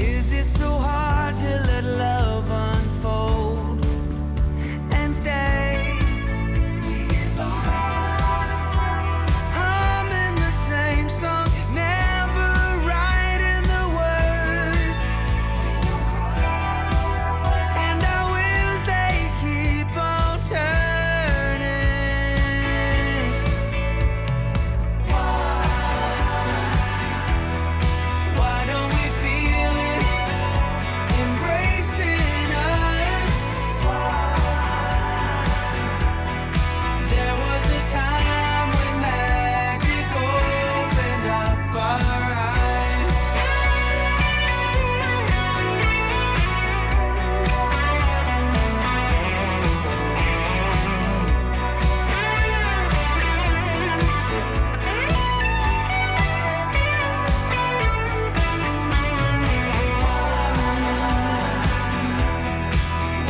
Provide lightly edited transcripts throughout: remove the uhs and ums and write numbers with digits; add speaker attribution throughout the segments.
Speaker 1: is it so hard to let love unfold and stay? Humming the same song, never writing the words, and our wheels they keep on turning. Why don't we feel it embracing us? There was a time when magic opened up our eyes.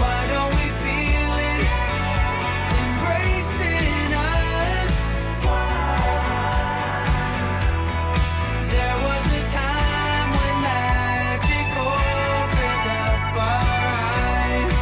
Speaker 1: Why don't we feel it embracing us? There was a time when magic opened up our eyes.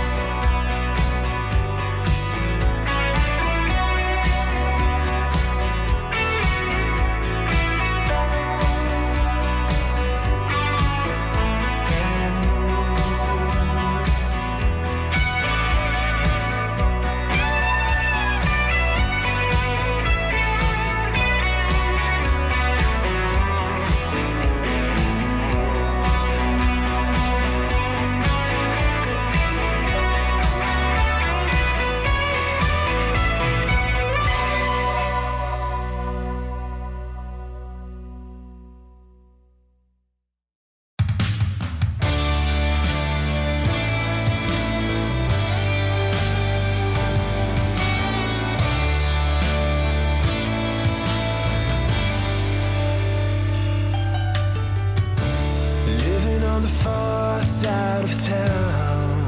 Speaker 1: Living on the far side of town,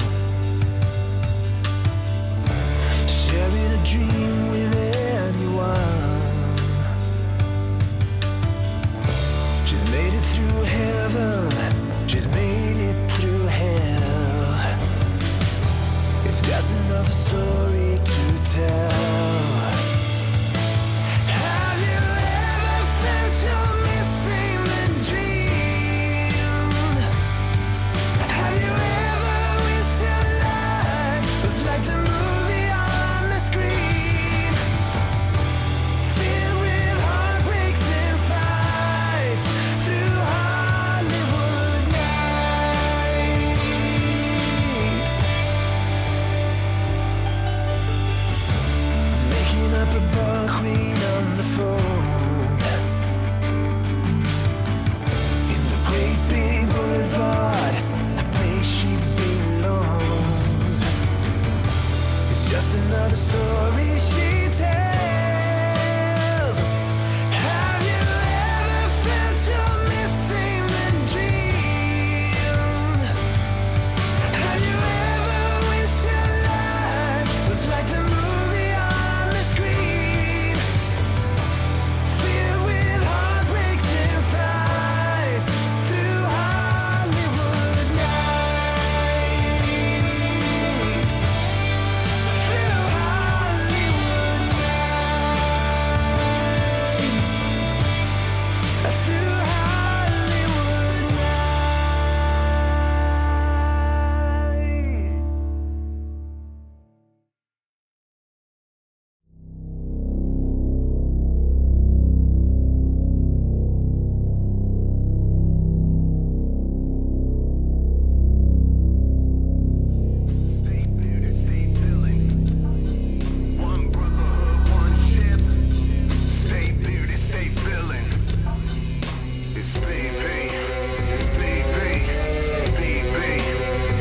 Speaker 1: sharing a dream with anyone. She's made it through heaven, she's made it through hell. It's just another story to tell. Have you ever felt you're missing the dream? Have you ever wished your life was like the movie on the screen? Filled with heartbreaks and fights through Hollywood nights. Making up a bar queen on the phone in the great big boulevard, the place she belongs. It's just another story she tells. Have you ever felt you're missing the dream? Have you ever wished your life was like the movie on the screen? Filled with heartbreaks and fights through Hollywood nights. Through Hollywood nights. Through Hollywood nights. Stay muted, stay feeling. One brotherhood, one ship. Stay muted, stay feeling. It's BV, it's BV, BV,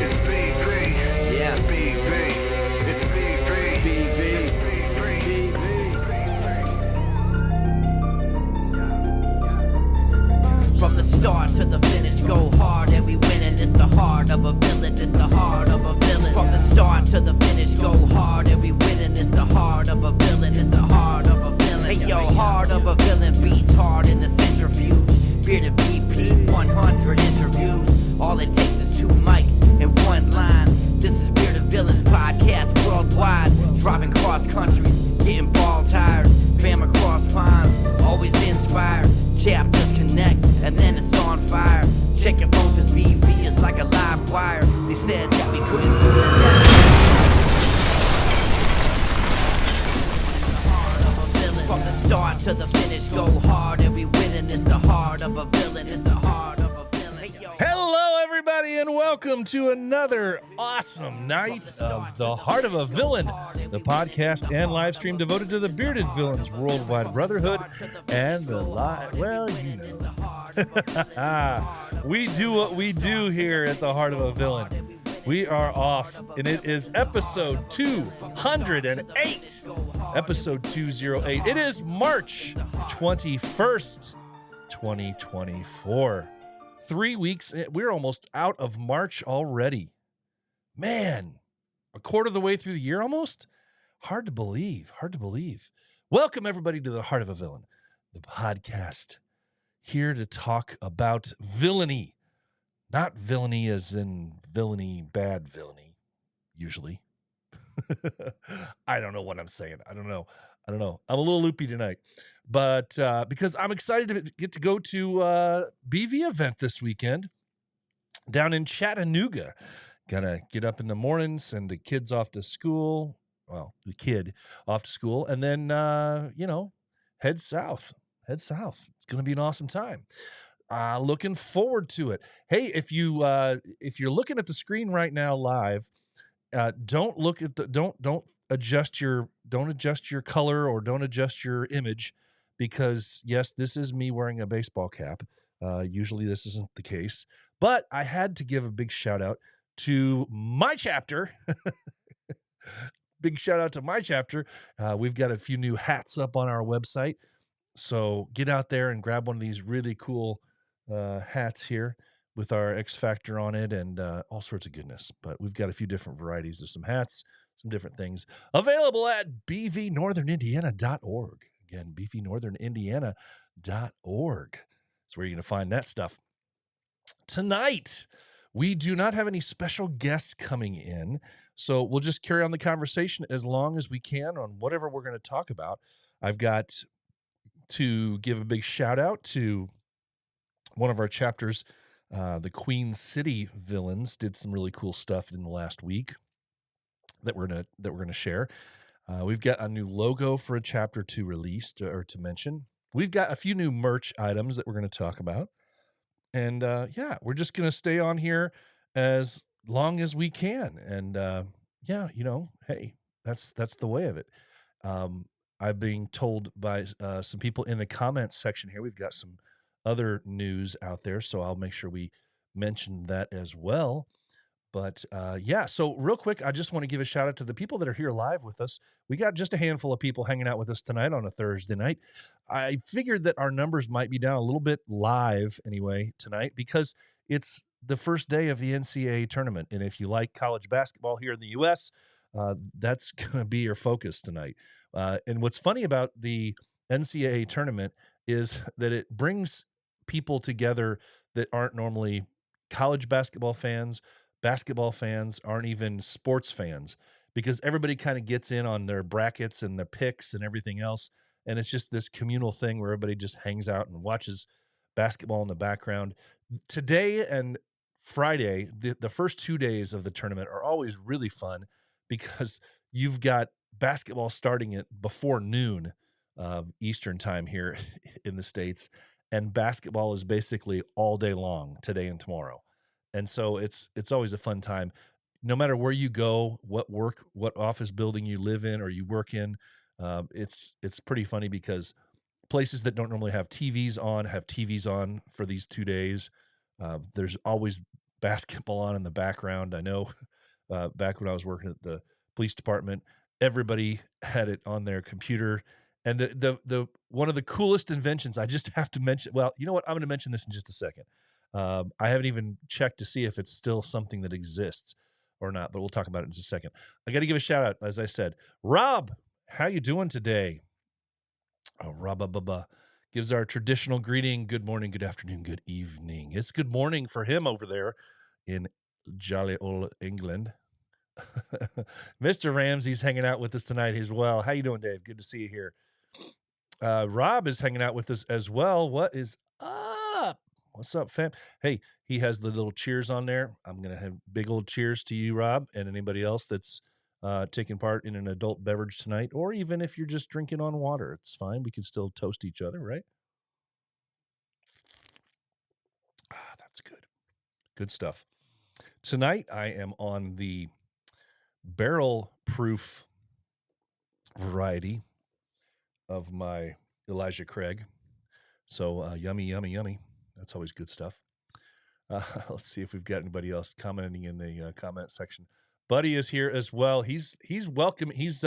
Speaker 1: it's BV,
Speaker 2: Yeah.
Speaker 1: it's BV, it's BV, it's BV.
Speaker 2: From the start to the finish, go hard and we winning. It's the heart of a villain, it's the heart of a villain. From the start to the finish, go hard and we winning. It's the heart of a villain, it's the heart of a villain. Hey yo, heart of a villain beats hard in the centrifuge. Bearded BP, 100 interviews. All it wire. They said that we couldn't do it, and that from the start to the finish, go hard and we winning. It's the heart of a villain. It's the heart of a villain. Hey, yo.
Speaker 3: Hello, everybody, and welcome to another awesome night of The Heart of a Villain, the podcast and live stream devoted to the bearded villains, worldwide brotherhood, and the well, you know. We do what we do here at The Heart of a Villain. We are off, and it is episode 208. Episode 208. It is March 21st, 2024. 3 weeks. We're almost out of March already. Man, a quarter of the way through the year almost? Hard to believe. Hard to believe. Welcome, everybody, to The Heart of a Villain, the podcast. Here to talk about villainy. Not villainy as in villainy, bad villainy, usually. I don't know what I'm saying. I don't know. I'm a little loopy tonight. But because I'm excited to get to go to BV event this weekend down in Chattanooga. Gonna get up in the morning, send the kids off to school. Well, the kid off to school. And then, head south. It's going to be an awesome time. Looking forward to it. Hey, if you're looking at the screen right now live, don't look at the don't adjust your color or don't adjust your image, because yes, this is me wearing a baseball cap. Usually this isn't the case, but I had to give a big shout out to my chapter. Big shout out to my chapter. We've got a few new hats up on our website. So get out there and grab one of these really cool hats here with our X Factor on it and all sorts of goodness. But we've got a few different varieties of some hats, some different things available at bvnorthernindiana.org. Again, bvnorthernindiana.org. That's where you're going to find that stuff. Tonight, we do not have any special guests coming in, so we'll just carry on the conversation as long as we can on whatever we're going to talk about. I've got to give a big shout out to one of our chapters. The Queen City villains did some really cool stuff in the last week that we're gonna share. We've got a new logo for a chapter 2 released or to mention. We've got a few new merch items that we're going to talk about, and we're just gonna stay on here as long as we can. And hey, that's the way of it. I'm being told by some people in the comments section here, we've got some other news out there, so I'll make sure we mention that as well. But so real quick, I just want to give a shout out to the people that are here live with us. We got just a handful of people hanging out with us tonight on a Thursday night. I figured that our numbers might be down a little bit live anyway tonight because it's the first day of the NCAA tournament. And if you like college basketball here in the U.S., that's going to be your focus tonight. And what's funny about the NCAA tournament is that it brings people together that aren't normally college basketball fans, aren't even sports fans, because everybody kind of gets in on their brackets and their picks and everything else. And it's just this communal thing where everybody just hangs out and watches basketball in the background. Today and Friday, the first 2 days of the tournament are always really fun because you've got basketball starting at before noon Eastern time here in the States, and basketball is basically all day long today and tomorrow. And so it's always a fun time. No matter where you go, what office building you live in or you work in, it's pretty funny because places that don't normally have TVs on for these 2 days. There's always basketball on in the background. I know back when I was working at the police department, everybody had it on their computer. And the one of the coolest inventions, I just have to mention, well, you know what? I'm going to mention this in just a second. I haven't even checked to see if it's still something that exists or not, but we'll talk about it in just a second. I got to give a shout out, as I said. Rob, how you doing today? Oh, Rob gives our traditional greeting. Good morning, good afternoon, good evening. It's good morning for him over there in jolly old England. Mr. Ramsey's hanging out with us tonight as well. How you doing, Dave? Good to see you here. Rob is hanging out with us as well. What is up? What's up, fam? Hey, he has the little cheers on there. I'm gonna have big old cheers to you, Rob, and anybody else that's taking part in an adult beverage tonight, or even if you're just drinking on water, it's fine. We can still toast each other, right? Ah, that's good. Good stuff. Tonight I am on the barrel proof variety of my Elijah Craig. So yummy, yummy, yummy. That's always good stuff. Let's see if we've got anybody else commenting in the comment section. Buddy is here as well. He's welcome. He's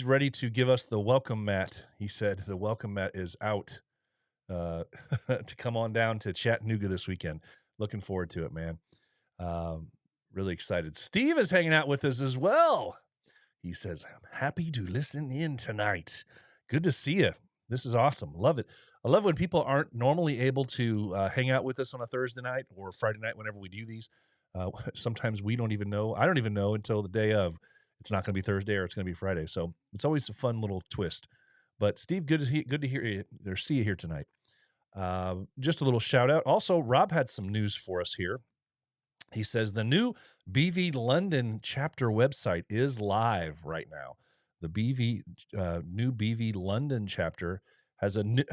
Speaker 3: ready to give us the welcome mat. He said the welcome mat is out to come on down to Chattanooga this weekend. Looking forward to it, man. Really excited. Steve is hanging out with us as well. He says, I'm happy to listen in tonight. Good to see you. This is awesome. Love it. I love when people aren't normally able to hang out with us on a Thursday night or Friday night whenever we do these. Sometimes we don't even know. I don't even know until the day of. It's not going to be Thursday or it's going to be Friday. So it's always a fun little twist. But Steve, good to hear you or see you here tonight. Just a little shout out. Also, Rob had some news for us here. He says the new BV London chapter website is live right now. The new BV London chapter has a new,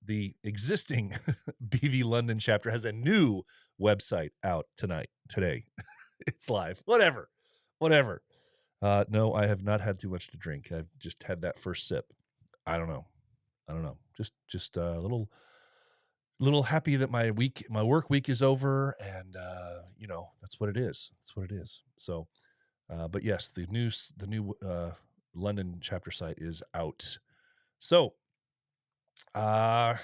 Speaker 3: the existing BV London chapter has a new website out today. It's live. Whatever. No, I have not had too much to drink. I've just had that first sip. I don't know. Just a little happy that my work week is over, and that's what it is. So, but yes, the new London chapter site is out. So, I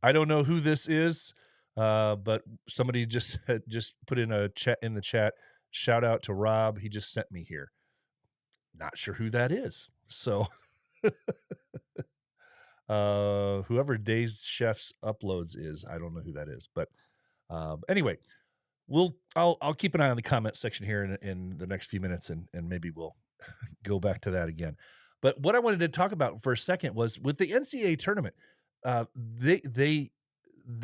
Speaker 3: don't know who this is, but somebody just put in the chat. Shout out to Rob. He just sent me here. Not sure who that is. So. Whoever Dazed Chef's uploads is, I don't know who that is, but anyway, I'll keep an eye on the comment section here in the next few minutes, and maybe we'll go back to that again. But what I wanted to talk about for a second was with the NCAA tournament. The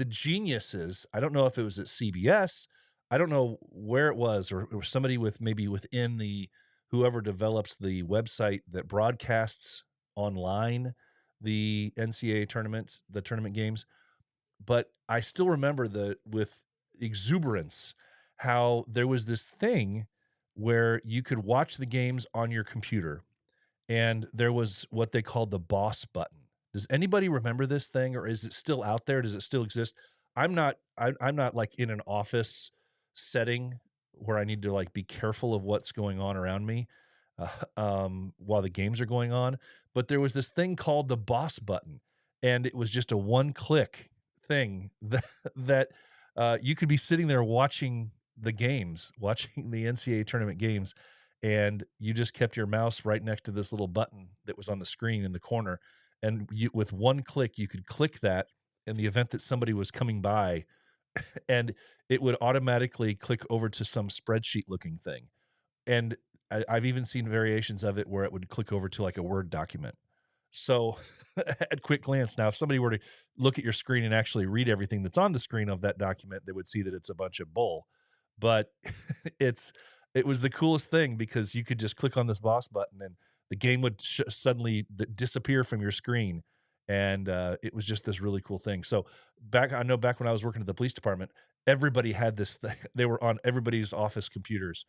Speaker 3: geniuses. I don't know if it was at CBS. I don't know where it was, or somebody maybe within whoever develops the website that broadcasts online the NCAA tournaments, the tournament games. But I still remember with exuberance how there was this thing where you could watch the games on your computer, and there was what they called the boss button. Does anybody remember this thing, or is it still out there? Does it still exist? I'm not like in an office setting where I need to like be careful of what's going on around me while the games are going on. But there was this thing called the boss button, and it was just a one-click thing that you could be sitting there watching the NCAA tournament games, and you just kept your mouse right next to this little button that was on the screen in the corner, and with one click, you could click that in the event that somebody was coming by, and it would automatically click over to some spreadsheet-looking thing. And I've even seen variations of it where it would click over to like a Word document. So at quick glance, now, if somebody were to look at your screen and actually read everything that's on the screen of that document, they would see that it's a bunch of bull. But it was the coolest thing because you could just click on this boss button and the game would suddenly disappear from your screen. And it was just this really cool thing. So back when I was working at the police department, everybody had this thing. They were on everybody's office computers.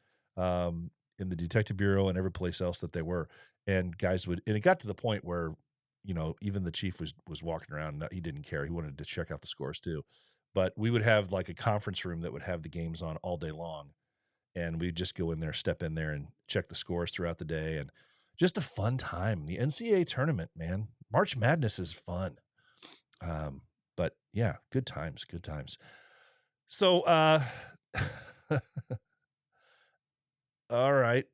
Speaker 3: In the detective bureau and every place else that they were, and guys and it got to the point where, even the chief was walking around. He didn't care. He wanted to check out the scores too, but we would have like a conference room that would have the games on all day long, and we'd just go in there, step in there and check the scores throughout the day. And just a fun time. The NCAA tournament, man, March Madness is fun. But yeah, good times. So, all right.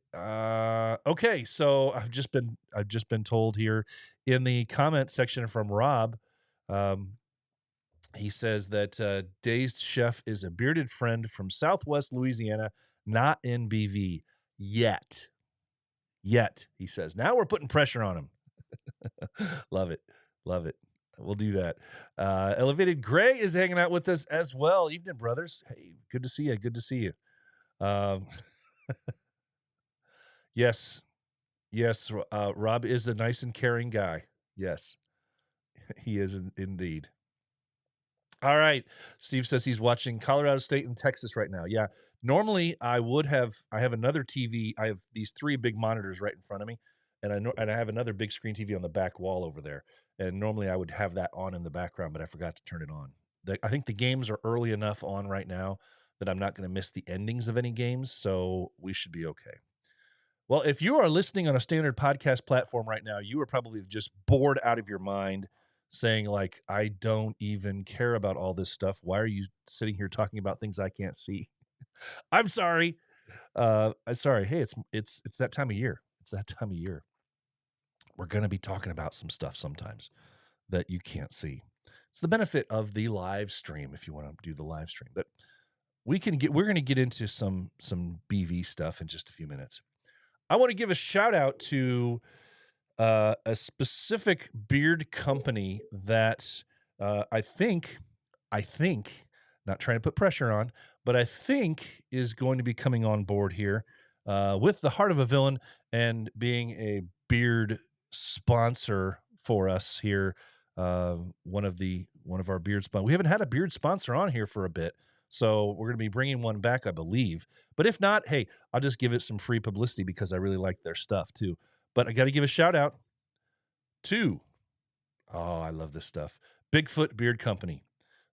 Speaker 3: Okay. So I've just been told here in the comment section from Rob. He says that Dazed Chef is a bearded friend from Southwest Louisiana, not in BV yet. He says. Now we're putting pressure on him. Love it. We'll do that. Elevated Gray is hanging out with us as well. Evening, brothers. Hey, good to see you. Good to see you. Um, yes, yes. Rob is a nice and caring guy. Yes, he is indeed. All right. Steve says he's watching Colorado State and Texas right now. Yeah. Normally I have another TV. I have these 3 big monitors right in front of me, and I have another big screen TV on the back wall over there. And normally I would have that on in the background, but I forgot to turn it on. I think the games are early enough on right now that I'm not going to miss the endings of any games, so we should be okay. Well, if you are listening on a standard podcast platform right now, you are probably just bored out of your mind saying, like, I don't even care about all this stuff. Why are you sitting here talking about things I can't see? I'm sorry. I'm sorry. Hey, it's that time of year. It's that time of year. We're going to be talking about some stuff sometimes that you can't see. It's the benefit of the live stream if you want to do the live stream. But we're going to get into some BV stuff in just a few minutes. I want to give a shout out to a specific beard company that I think, not trying to put pressure on, but I think is going to be coming on board here with the Heart of a Villain and being a beard sponsor for us here. One of our beard sponsors. We haven't had a beard sponsor on here for a bit. So we're going to be bringing one back, I believe. But if not, hey, I'll just give it some free publicity because I really like their stuff too. But I got to give a shout out to, I love this stuff, Bigfoot Beard Company.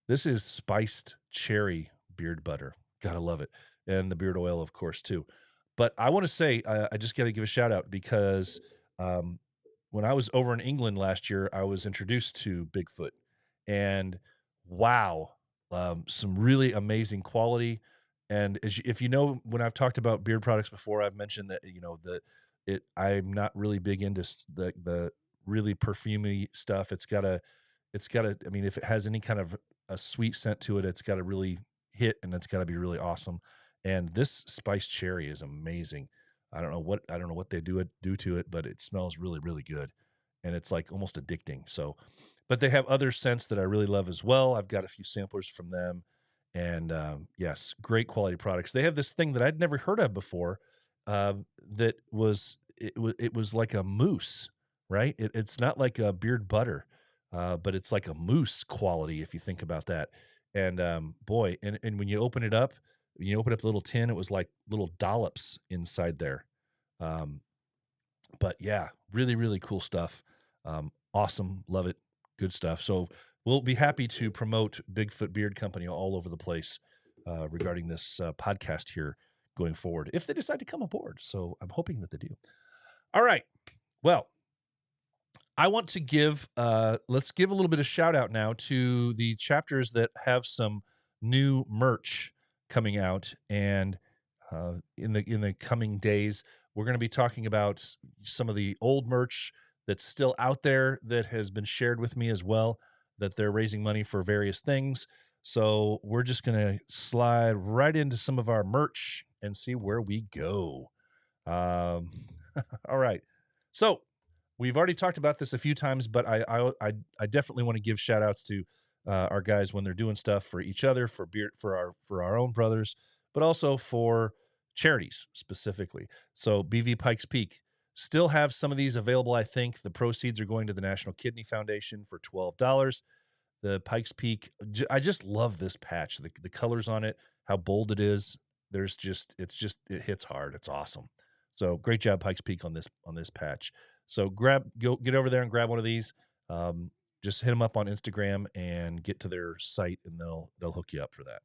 Speaker 3: This is spiced cherry beard butter. Gotta love it. And the beard oil, of course, too. But I want to say, I just got to give a shout out because when I was over in England last year, I was introduced to Bigfoot. And wow, some really amazing quality. And if you know, when I've talked about beard products before, I've mentioned that I'm not really big into the really perfumey stuff. It's gotta. I mean, if it has any kind of a sweet scent to it, it's got to really hit, and it's got to be really awesome. And this spiced cherry is amazing. I don't know what they do to it, but it smells really, really good, and it's like almost addicting. So, but they have other scents that I really love as well. I've got a few samplers from them, and yes, great quality products. They have this thing that I'd never heard of before. That was it was like a mousse, right? It's not like a beard butter, but it's like a mousse quality if you think about that. And boy, and when you open it up, the little tin, it was like little dollops inside there. But yeah, really, really cool stuff. Awesome. Love it. Good stuff. So we'll be happy to promote Bigfoot Beard Company all over the place regarding this podcast here going forward, if they decide to come aboard. So I'm hoping that they do. All right. Well, I want to let's give a little bit of shout out now to the chapters that have some new merch coming out. And in the coming days, we're going to be talking about some of the old merch that's still out there that has been shared with me as well, that they're raising money for various things. So we're just going to slide right into some of our merch and see where we go. All right. So we've already talked about this a few times, but I definitely want to give shout outs to our guys when they're doing stuff for each other, for our own brothers, but also for charities specifically. So BV Pikes Peak still have some of these available. I think the proceeds are going to the National Kidney Foundation for $12. The Pikes Peak, I just love this patch. The colors on it, how bold it is. It hits hard. It's awesome. So great job, Pikes Peak, on this patch. So get over there and grab one of these. Just hit them up on Instagram and get to their site, and they'll hook you up for that.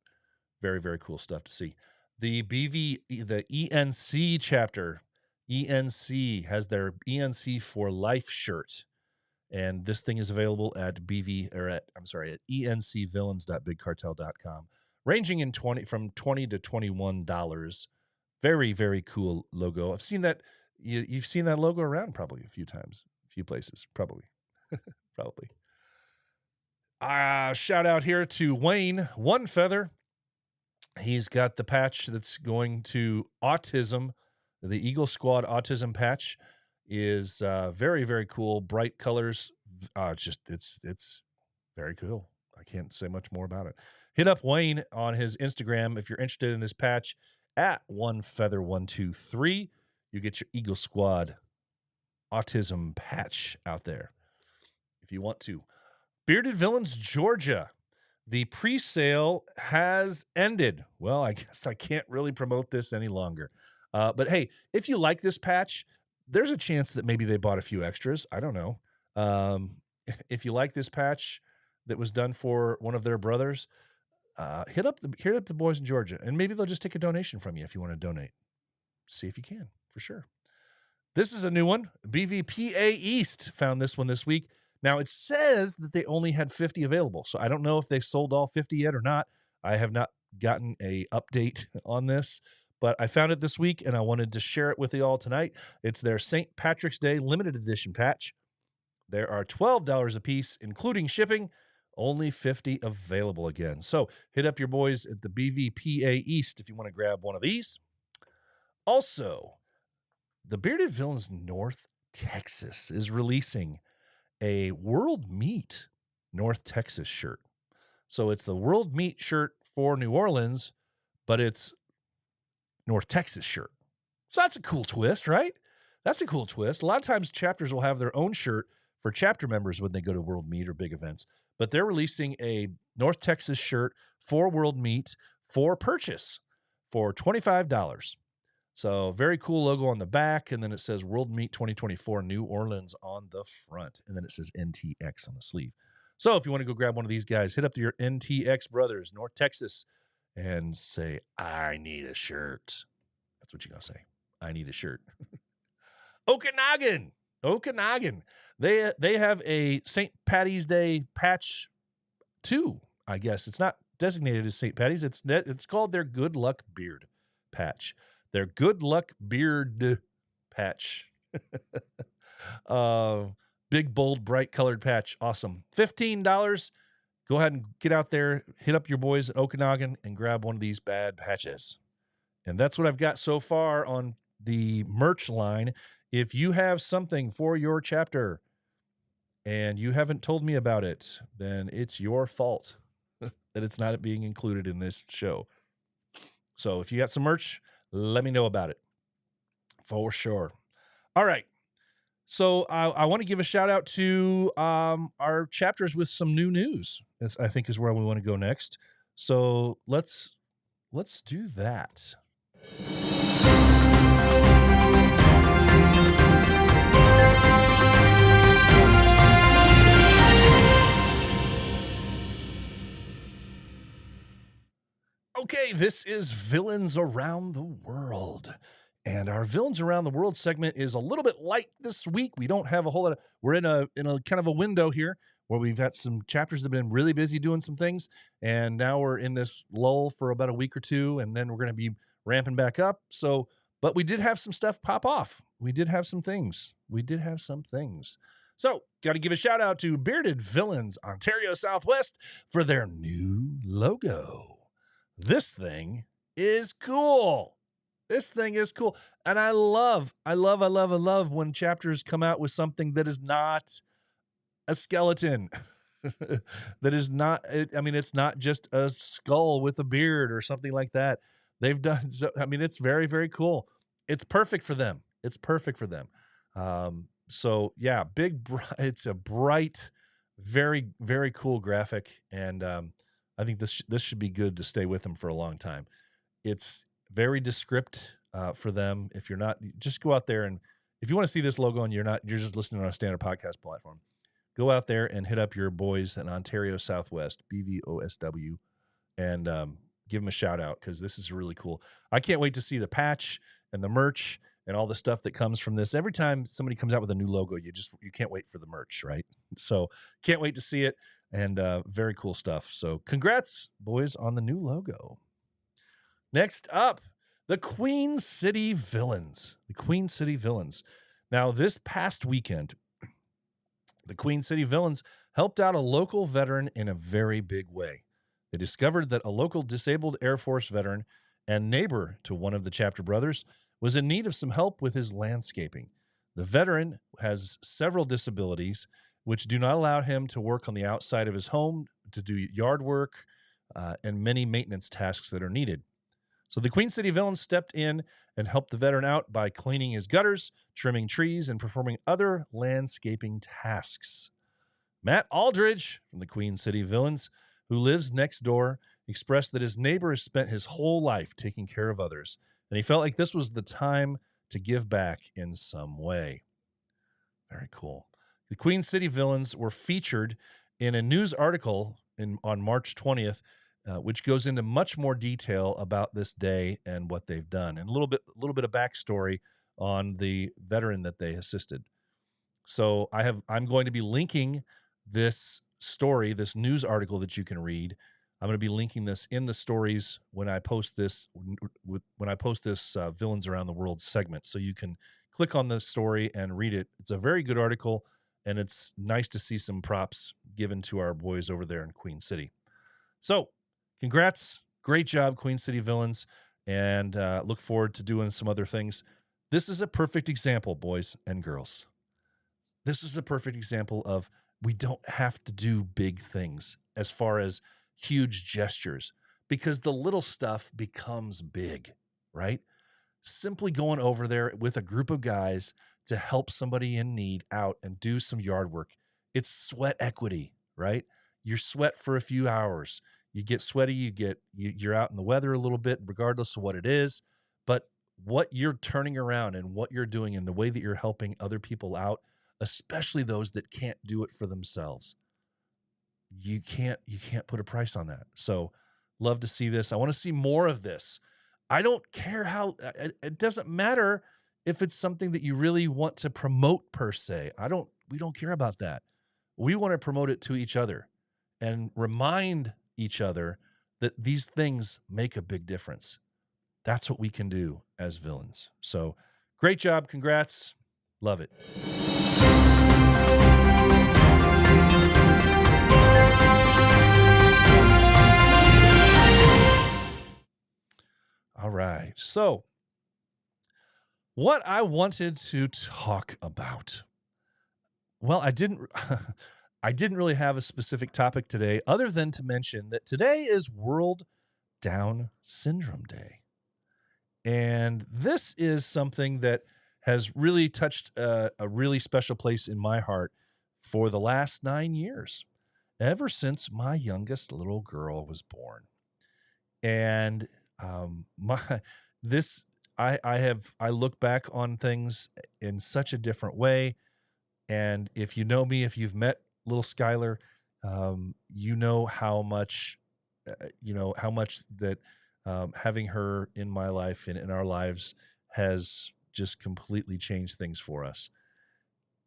Speaker 3: Very, very cool stuff to see. The ENC chapter, ENC has their ENC for Life shirt, and this thing is available at encvillains.bigcartel.com, ranging from $20 to $21. Very, very cool logo. I've seen that. You've seen that logo around probably a few times, a few places, probably. Probably. Shout out here to Wayne One Feather. He's got the patch that's going to autism. The Eagle Squad autism patch is very, very cool. Bright colors. It's Very cool. I can't say much more about it. Hit up Wayne on his Instagram if you're interested in this patch at OneFeather123. You get your Eagle Squad autism patch out there if you want to. Bearded Villains, Georgia. The pre-sale has ended. Well, I guess I can't really promote this any longer. But hey, if you like this patch, there's a chance that maybe they bought a few extras. I don't know. If you like this patch that was done for one of their brothers, hit up the boys in Georgia, and maybe they'll just take a donation from you if you want to donate. See if you can, for sure. This is a new one. BVPA East found this one this week. Now, it says that they only had 50 available, so I don't know if they sold all 50 yet or not. I have not gotten a update on this, but I found it this week, and I wanted to share it with you all tonight. It's their St. Patrick's Day limited edition patch. There are $12 a piece, including shipping. Only 50 available again. So hit up your boys at the BVPA East if you want to grab one of these. Also, the Bearded Villains North Texas is releasing a World Meat North Texas shirt. So it's the World Meat shirt for New Orleans, but it's North Texas shirt. So that's a cool twist, right? That's a cool twist. A lot of times chapters will have their own shirt for chapter members when they go to World Meat or big events, but they're releasing a North Texas shirt for World Meat for purchase for $25. So very cool logo on the back, and then it says World Meat 2024 New Orleans on the front, and then it says NTX on the sleeve. So if you want to go grab one of these guys, hit up to your NTX brothers, North Texas, and say, I need a shirt. That's what you're going to say. I need a shirt. Okanagan. They have a St. Patty's Day patch 2, I guess. It's not designated as St. Patty's. It's called their Good Luck Beard patch. Their Good Luck Beard patch. Big, bold, bright colored patch. Awesome. $15. Go ahead and get out there, hit up your boys at Okanagan and grab one of these bad patches. And that's what I've got so far on the merch line. If you have something for your chapter and you haven't told me about it, then it's your fault that it's not being included in this show. So if you got some merch, let me know about it for sure. All right. So I want to give a shout out to our chapters with some new news. This, I think, is where we want to go next. So let's do that. Okay, this is Villains Around the World. And our Villains Around the World segment is a little bit light this week. We don't have a whole lot of, we're in a kind of a window here where we've got some chapters that have been really busy doing some things. And now we're in this lull for about a week or two, and then we're going to be ramping back up. So, but we did have some stuff pop off. We did have some things. So, got to give a shout out to Bearded Villains Ontario Southwest for their new logo. This thing is cool. And I love when chapters come out with something that is not a skeleton. That is not, it's not just a skull with a beard or something like that. They've done so, it's very, very cool. It's perfect for them. So yeah, it's a bright, very, very cool graphic. And I think this should be good to stay with them for a long time. It's very descript for them. If you're not, just go out there, and if you want to see this logo and you're just listening on a standard podcast platform, go out there and hit up your boys in Ontario Southwest, BVOSW, and give them a shout out, because this is really cool. I can't wait to see the patch and the merch and all the stuff that comes from this. Every time somebody comes out with a new logo, you can't wait for the merch, right? So can't wait to see it, and very cool stuff. So congrats, boys, on the new logo. Next up, the Queen City Villains. Now, this past weekend, the Queen City Villains helped out a local veteran in a very big way. They discovered that a local disabled Air Force veteran and neighbor to one of the chapter brothers was in need of some help with his landscaping. The veteran has several disabilities which do not allow him to work on the outside of his home, to do yard work, and many maintenance tasks that are needed. So the Queen City villains stepped in and helped the veteran out by cleaning his gutters, trimming trees, and performing other landscaping tasks. Matt Aldridge from the Queen City Villains, who lives next door, expressed that his neighbor has spent his whole life taking care of others, and he felt like this was the time to give back in some way. Very cool. The Queen City Villains were featured in a news article on March 20th, which goes into much more detail about this day and what they've done, and a little bit of backstory on the veteran that they assisted. So I'm going to be linking this story, this news article that you can read. I'm going to be linking this in the stories when I post this Villains Around the World segment. So you can click on the story and read it. It's a very good article, and it's nice to see some props given to our boys over there in Queen City. So congrats. Great job, Queen City Villains, and look forward to doing some other things. This is a perfect example, boys and girls. This is a perfect example of we don't have to do big things as far as huge gestures, because the little stuff becomes big, right? Simply going over there with a group of guys to help somebody in need out and do some yard work. It's sweat equity, right? You sweat for a few hours. You get sweaty, you're out in the weather a little bit, regardless of what it is. But what you're turning around and what you're doing and the way that you're helping other people out, especially those that can't do it for themselves, you can't put a price on that. So love to see this. I want to see more of this. I don't care how, it doesn't matter if it's something that you really want to promote per se. We don't care about that. We want to promote it to each other and remind each other that these things make a big difference. That's what we can do as villains. So great job. Congrats. Love it. All right. So what I wanted to talk about. Well, I didn't really have a specific topic today other than to mention that today is World Down Syndrome Day. And this is something that has really touched a really special place in my heart for the last 9 years, ever since my youngest little girl was born. And I look back on things in such a different way. And if you know me, if you've met little Skylar, you know how much that having her in my life and in our lives has just completely changed things for us.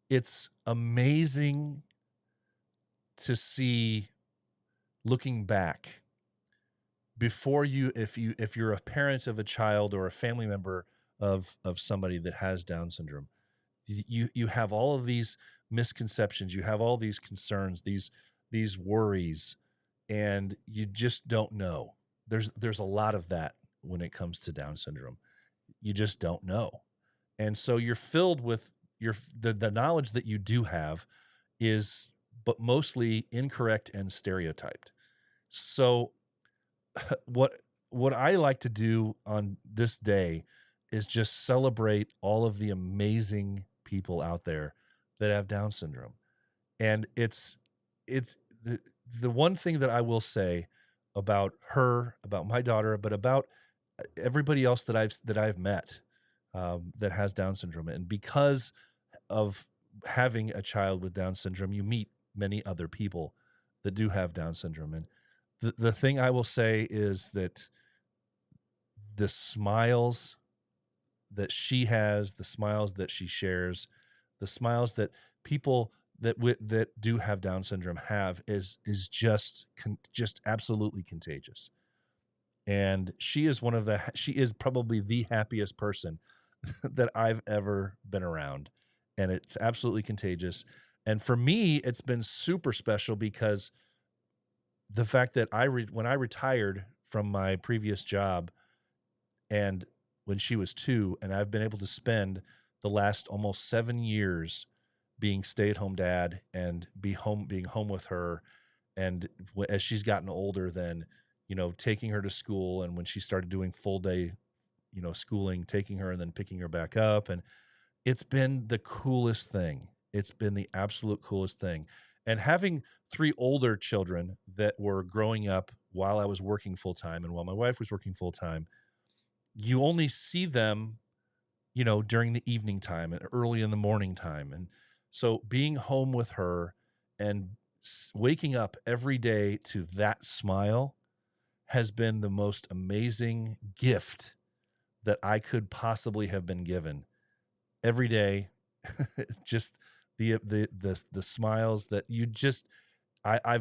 Speaker 3: It's amazing to see, looking back, before if you're a parent of a child or a family member of somebody that has Down syndrome, you have all of these misconceptions, you have all these concerns, these worries, and you just don't know. There's a lot of that when it comes to Down syndrome. You just don't know. And so you're filled with the knowledge that you do have is but mostly incorrect and stereotyped. So what I like to do on this day is just celebrate all of the amazing people out there that have Down syndrome. And it's the one thing that I will say about her, about my daughter, but about everybody else that I've met that has Down syndrome. And because of having a child with Down syndrome, you meet many other people that do have Down syndrome. And the thing I will say is that the smiles that she has, the smiles that she shares, the smiles that people that do have Down syndrome have is just absolutely contagious. And she is probably the happiest person that I've ever been around, and it's absolutely contagious. And for me, it's been super special because the fact that when I retired from my previous job, and when she was 2, and I've been able to spend the last almost 7 years being stay-at-home dad and being home with her. And as she's gotten older, then, taking her to school. And when she started doing full day, schooling, taking her and then picking her back up. And it's been the coolest thing. It's been the absolute coolest thing. And having 3 older children that were growing up while I was working full time and while my wife was working full time, you only see them, during the evening time and early in the morning time. And so being home with her and waking up every day to that smile has been the most amazing gift that I could possibly have been given. Every day, just the smiles that you just I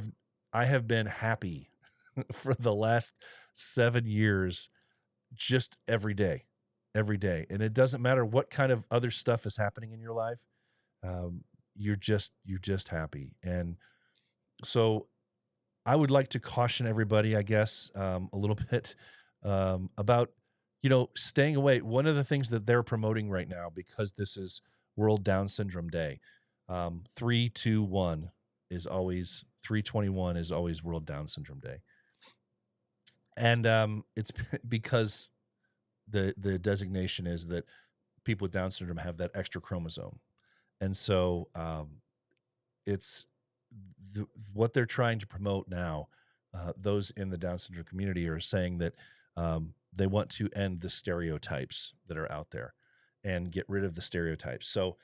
Speaker 3: have been happy for the last 7 years, just every day, and it doesn't matter what kind of other stuff is happening in your life. You're just happy. And so I would like to caution everybody, I guess, a little bit about, staying away. One of the things that they're promoting right now, because this is World Down Syndrome Day, 321 is always 321 is always World Down Syndrome Day, and it's because the designation is that people with Down syndrome have that extra chromosome, and so it's what they're trying to promote now. Those in the Down syndrome community are saying that they want to end the stereotypes that are out there and get rid of the stereotypes. So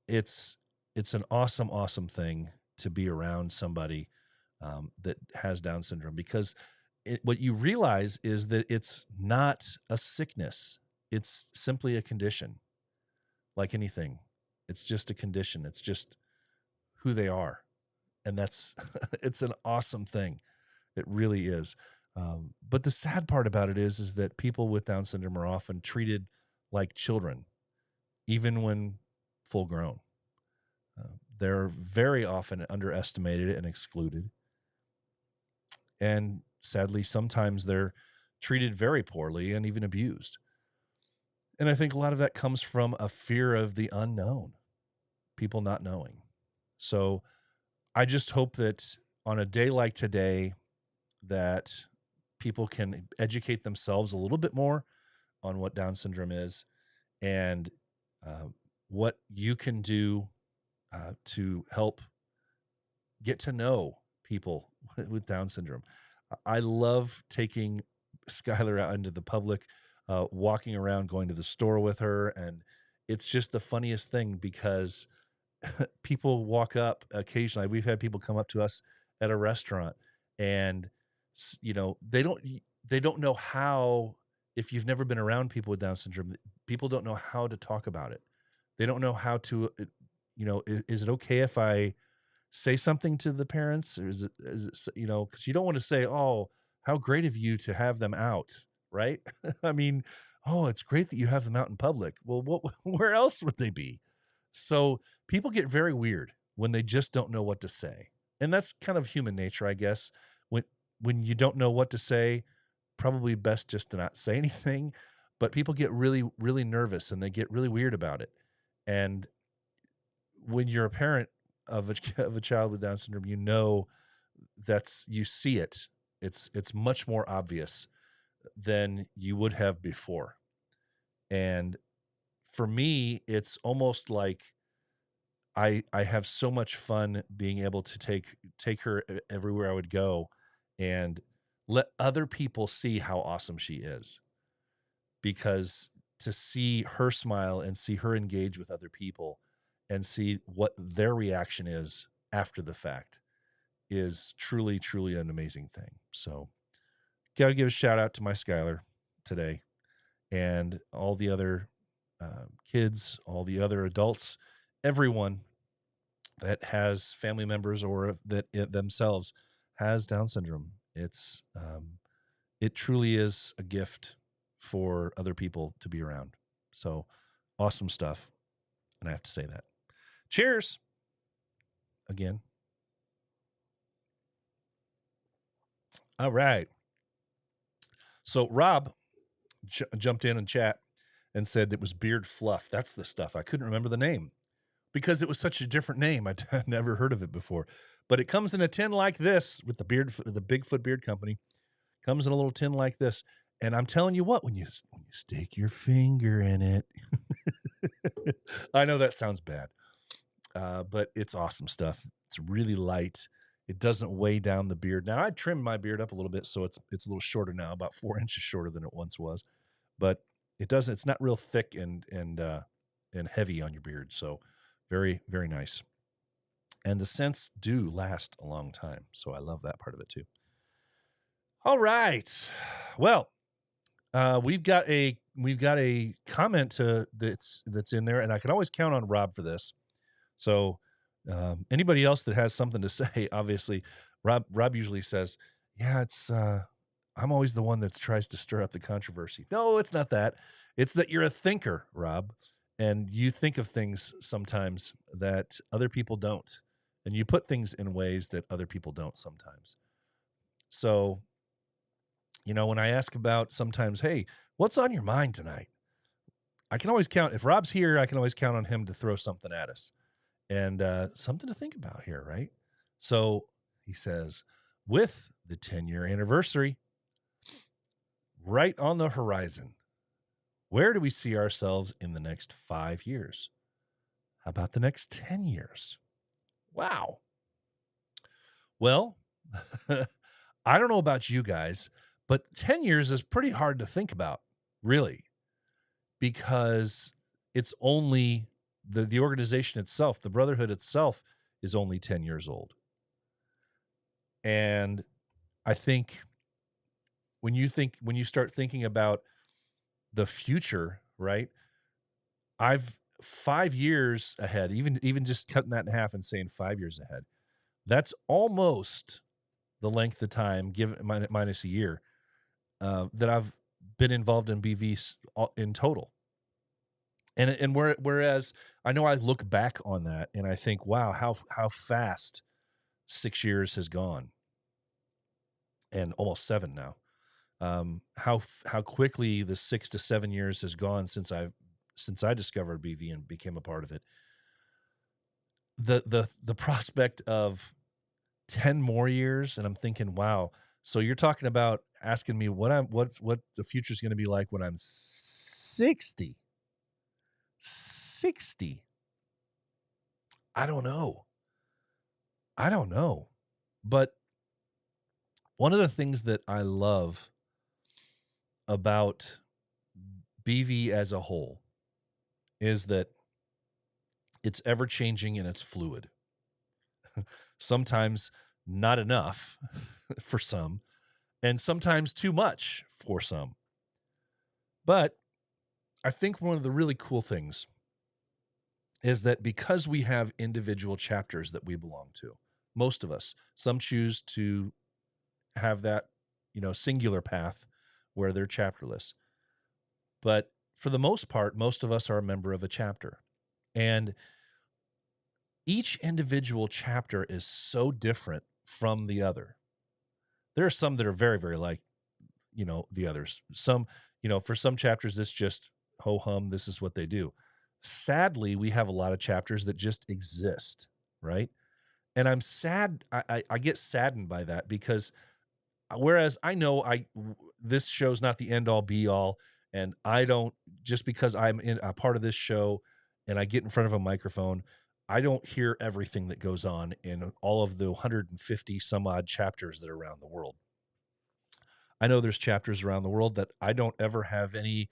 Speaker 3: it's an awesome thing to be around somebody that has Down syndrome, because what you realize is that it's not a sickness. It's simply a condition, like anything. It's just a condition. It's just who they are. And that's, it's an awesome thing. It really is. But the sad part about it is that people with Down syndrome are often treated like children, even when full grown. They're very often underestimated and excluded. And sadly, sometimes they're treated very poorly and even abused. And I think a lot of that comes from a fear of the unknown, people not knowing. So I just hope that on a day like today, that people can educate themselves a little bit more on what Down syndrome is and what you can do to help get to know people with Down syndrome. I love taking Skylar out into the public, walking around, going to the store with her. And it's just the funniest thing, because people walk up occasionally. We've had people come up to us at a restaurant, and they don't know how. If you've never been around people with Down syndrome, people don't know how to talk about it. They don't know how to, is it okay if I say something to the parents, or is it because you don't want to say, oh, how great of you to have them out, right? I mean, oh, it's great that you have them out in public. Well, where else would they be? So people get very weird when they just don't know what to say. And that's kind of human nature, I guess. When you don't know what to say, probably best just to not say anything. But people get really, really nervous, and they get really weird about it. And when you're a parent of a child with Down syndrome, you see it. It's much more obvious than you would have before. And for me, it's almost like I have so much fun being able to take her everywhere I would go and let other people see how awesome she is. Because to see her smile and see her engage with other people and see what their reaction is after the fact is truly, truly an amazing thing. So gotta give a shout out to my Skylar today, and all the other kids, all the other adults, everyone that has family members or that it themselves has Down syndrome. It truly is a gift for other people to be around. So awesome stuff. And I have to say that. Cheers. Again. All right. So Rob jumped in chat and said it was beard fluff. That's the stuff. I couldn't remember the name, because it was such a different name. I'd never heard of it before. But it comes in a tin like this with the Bigfoot Beard Company. Comes in a little tin like this. And I'm telling you what, when you stick your finger in it, I know that sounds bad, but it's awesome stuff. It's really light. It doesn't weigh down the beard. Now I trimmed my beard up a little bit, so it's a little shorter now, about 4 inches shorter than it once was. But it doesn't. It's not real thick and heavy on your beard. So very, very nice. And the scents do last a long time. So I love that part of it too. All right. Well, we've got a comment that's in there, and I can always count on Rob for this. So anybody else that has something to say, obviously, Rob usually says, "Yeah, it's I'm always the one that tries to stir up the controversy." No, it's not that. It's that you're a thinker, Rob, and you think of things sometimes that other people don't, and you put things in ways that other people don't sometimes. So, when I ask about sometimes, hey, what's on your mind tonight? I can always count. If Rob's here, I can always count on him to throw something at us. And something to think about here, right? So he says, with the 10-year anniversary right on the horizon, where do we see ourselves in the next 5 years? How about the next 10 years? Wow. Well, I don't know about you guys, but 10 years is pretty hard to think about, really, because it's only the organization itself, the Brotherhood itself, is only 10 years old. And I think when you start thinking about the future, right? I've 5 years ahead, even just cutting that in half and saying 5 years ahead. That's almost the length of time, given minus a year, that I've been involved in BV in total. And whereas I know I look back on that and I think, wow, how fast 6 years has gone, and almost 7 now. How quickly the 6 to 7 years has gone since I discovered BV and became a part of it. The prospect of 10 more years, and I'm thinking, wow. So you're talking about asking me what the future's going to be like when I'm 60. 60. I don't know. But one of the things that I love about BV as a whole is that it's ever changing and it's fluid. Sometimes not enough for some, and sometimes too much for some. But I think one of the really cool things is that because we have individual chapters that we belong to, most of us, some choose to have that, singular path where they're chapterless. But for the most part, most of us are a member of a chapter. And each individual chapter is so different from the other. There are some that are very, very like, the others. Some, for some chapters, it's just ho hum, this is what they do. Sadly, we have a lot of chapters that just exist, right? And I'm sad. I get saddened by that because whereas I know this show's not the end all be all, and I don't, just because I'm in a part of this show and I get in front of a microphone, I don't hear everything that goes on in all of the 150 some odd chapters that are around the world. I know there's chapters around the world that I don't ever have any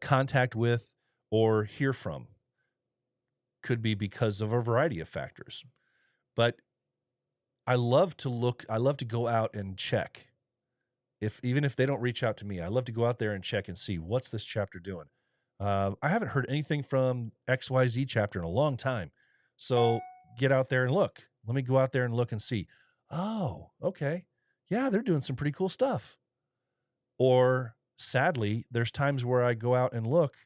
Speaker 3: contact with or hear from. Could be because of a variety of factors. But I love to go out and check. Even if they don't reach out to me, I love to go out there and check and see what's this chapter doing. I haven't heard anything from XYZ chapter in a long time. So get out there and look. Let me go out there and look and see. Oh, okay. Yeah, they're doing some pretty cool stuff. Or sadly, there's times where I go out and look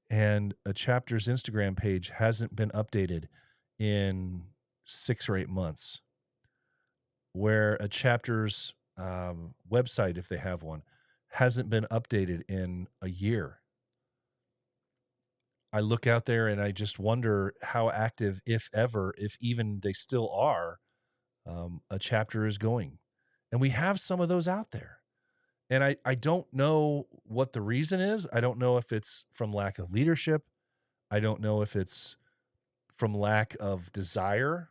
Speaker 3: and a chapter's Instagram page hasn't been updated in 6 or 8 months. Where a chapter's website, if they have one, hasn't been updated in a year. I look out there and I just wonder how active, if ever, if even they still are, a chapter is going. And we have some of those out there. And I don't know what the reason is. I don't know if it's from lack of leadership. I don't know if it's from lack of desire.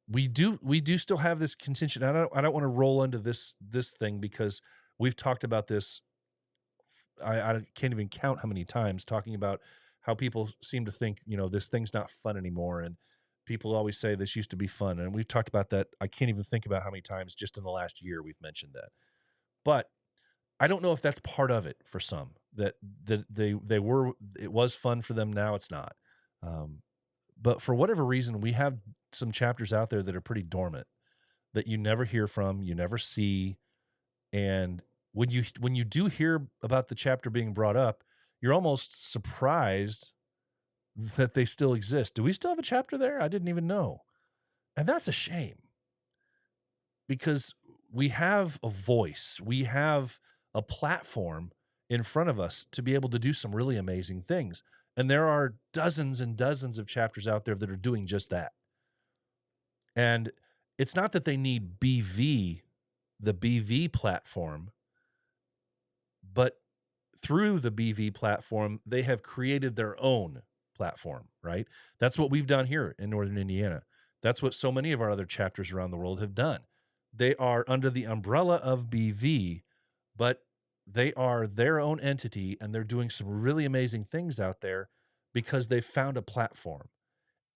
Speaker 3: We do still have this contention. I don't want to roll into this thing because we've talked about this. I can't even count how many times talking about how people seem to think, this thing's not fun anymore. And people always say this used to be fun. And we've talked about that. I can't even think about how many times just in the last year we've mentioned that. But I don't know if that's part of it for some, that it was fun for them. Now it's not. But for whatever reason, we have some chapters out there that are pretty dormant, that you never hear from, you never see. And when you do hear about the chapter being brought up, you're almost surprised that they still exist. Do we still have a chapter there? I didn't even know. And that's a shame, because we have a voice, we have a platform in front of us to be able to do some really amazing things. And there are dozens and dozens of chapters out there that are doing just that. And it's not that they need the BV platform, but through the BV platform, they have created their own platform, right? That's what we've done here in Northern Indiana. That's what so many of our other chapters around the world have done. They are under the umbrella of BV, but they are their own entity, and they're doing some really amazing things out there because they've found a platform.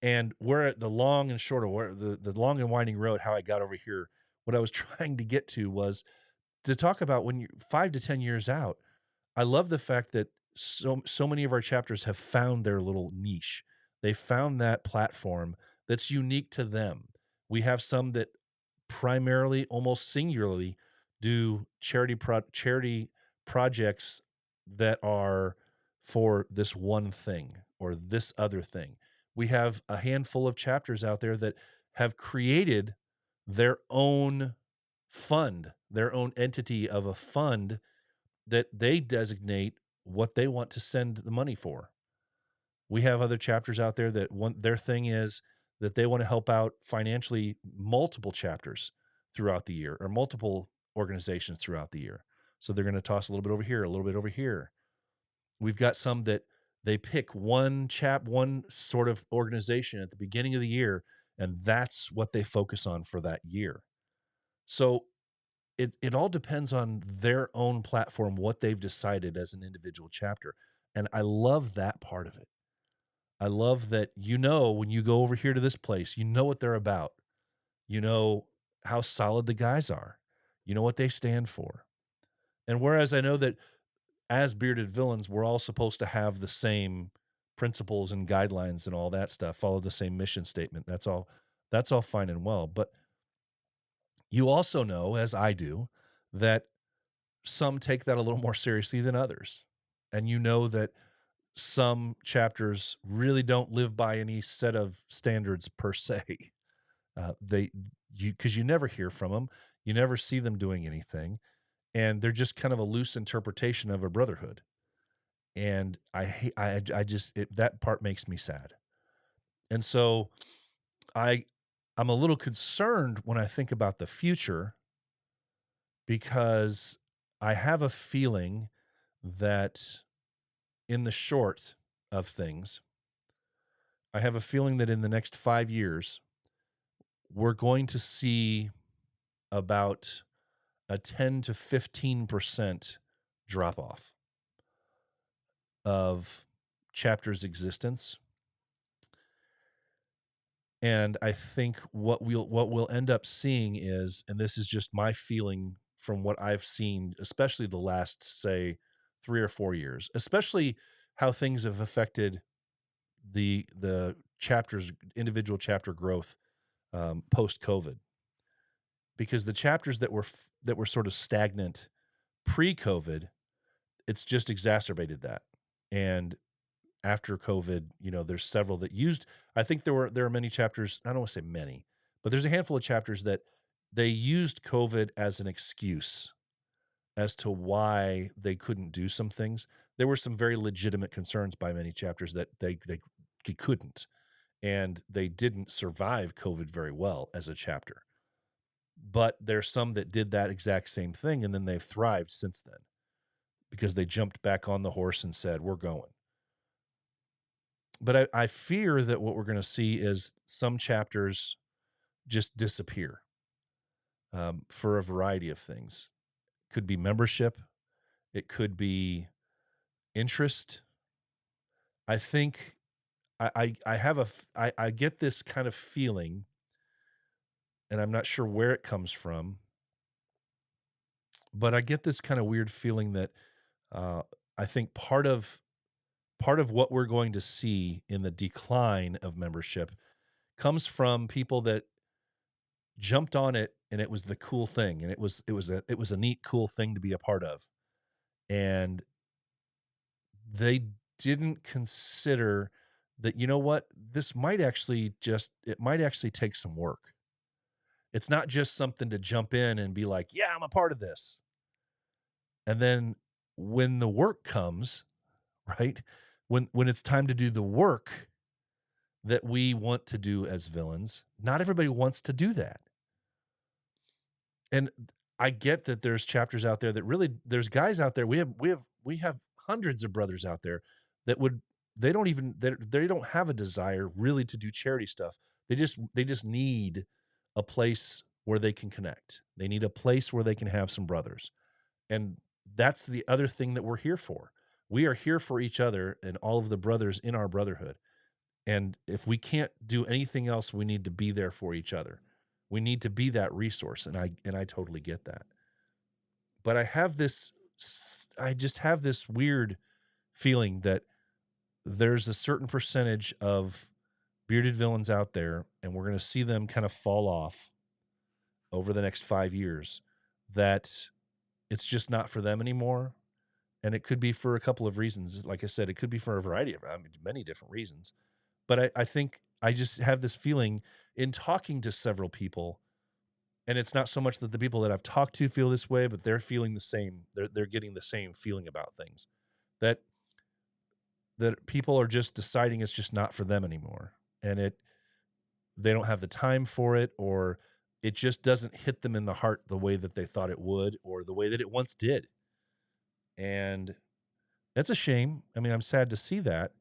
Speaker 3: And we're at the long and short of where the long and winding road, how I got over here. What I was trying to get to was to talk about when you're 5 to 10 years out. I love the fact that so many of our chapters have found their little niche. They found that platform that's unique to them. We have some that primarily, almost singularly, do charity projects that are for this one thing or this other thing. We have a handful of chapters out there that have created their own fund, their own entity of a fund that they designate what they want to send the money for. We have other chapters out there that their thing is that they want to help out financially multiple chapters throughout the year, or multiple organizations throughout the year. So they're going to toss a little bit over here, a little bit over here. We've got some that they pick one sort of organization at the beginning of the year, and that's what they focus on for that year. So it all depends on their own platform, what they've decided as an individual chapter. And I love that part of it. I love that, when you go over here to this place, you know what they're about. You know how solid the guys are. You know what they stand for. And whereas I know that as bearded villains, we're all supposed to have the same principles and guidelines and all that stuff, follow the same mission statement. That's all fine and well. But you also know, as I do, that some take that a little more seriously than others. And you know that some chapters really don't live by any set of standards per se. Because you never hear from them, you never see them doing anything, and they're just kind of a loose interpretation of a brotherhood. And that part makes me sad. And so I'm a little concerned when I think about the future, because I have a feeling that in the short of things, I have a feeling that in the next 5 years, we're going to see about a 10 to 15% drop off of chapters' existence. And I think what we'll end up seeing is, and this is just my feeling from what I've seen, especially the last, say, 3 or 4 years, especially how things have affected the individual chapter growth post-COVID, because the chapters that were sort of stagnant pre-COVID, it's just exacerbated that. And after COVID, there's several that used. I think there are many chapters. I don't want to say many, but there's a handful of chapters that they used COVID as an excuse as to why they couldn't do some things. There were some very legitimate concerns by many chapters that they couldn't, and they didn't survive COVID very well as a chapter. But there's some that did that exact same thing, and then they've thrived since then because they jumped back on the horse and said, "We're going." But I fear that what we're going to see is some chapters just disappear for a variety of things. Could be membership. It could be interest. I think I have I get this kind of feeling, and I'm not sure where it comes from, but I get this kind of weird feeling that I think part of what we're going to see in the decline of membership comes from people that jumped on it and it was the cool thing, and it was a neat cool thing to be a part of, and they didn't consider that, you know what, this might actually it might actually take some work. It's not just something to jump in and be like, yeah, I'm a part of this. And then when the work comes, right? When it's time to do the work that we want to do as villains, not everybody wants to do that. And I get that there's chapters out there that really, there's guys out there. We have hundreds of brothers out there that they don't have a desire really to do charity stuff. They just need a place where they can connect. They need a place where they can have some brothers. And that's the other thing that we're here for. We are here for each other and all of the brothers in our brotherhood. And if we can't do anything else, we need to be there for each other. We need to be that resource, and I totally get that. But I just have this weird feeling that there's a certain percentage of bearded villains out there, and we're going to see them kind of fall off over the next 5 years, that it's just not for them anymore. And it could be for a couple of reasons. Like I said, it could be for a variety of, many different reasons. But I think I just have this feeling in talking to several people, and it's not so much that the people that I've talked to feel this way, but they're feeling the same. They're getting the same feeling about things, that people are just deciding it's just not for them anymore, and they don't have the time for it, or it just doesn't hit them in the heart the way that they thought it would, or the way that it once did. And that's a shame. I mean, I'm sad to see that.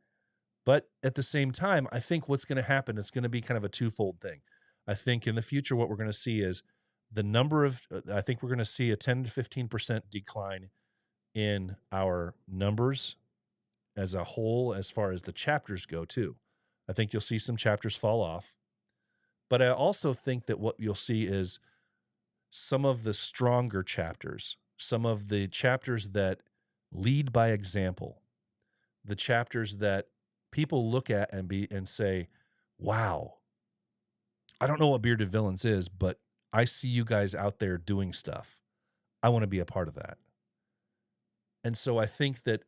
Speaker 3: But at the same time, I think what's going to happen, it's going to be kind of a twofold thing. I think in the future, what we're going to see is I think we're going to see a 10 to 15% decline in our numbers as a whole, as far as the chapters go too. I think you'll see some chapters fall off. But I also think that what you'll see is some of the stronger chapters, some of the chapters that lead by example, the chapters that people look at and say, wow, I don't know what Bearded Villains is, but I see you guys out there doing stuff. I want to be a part of that. And so I think that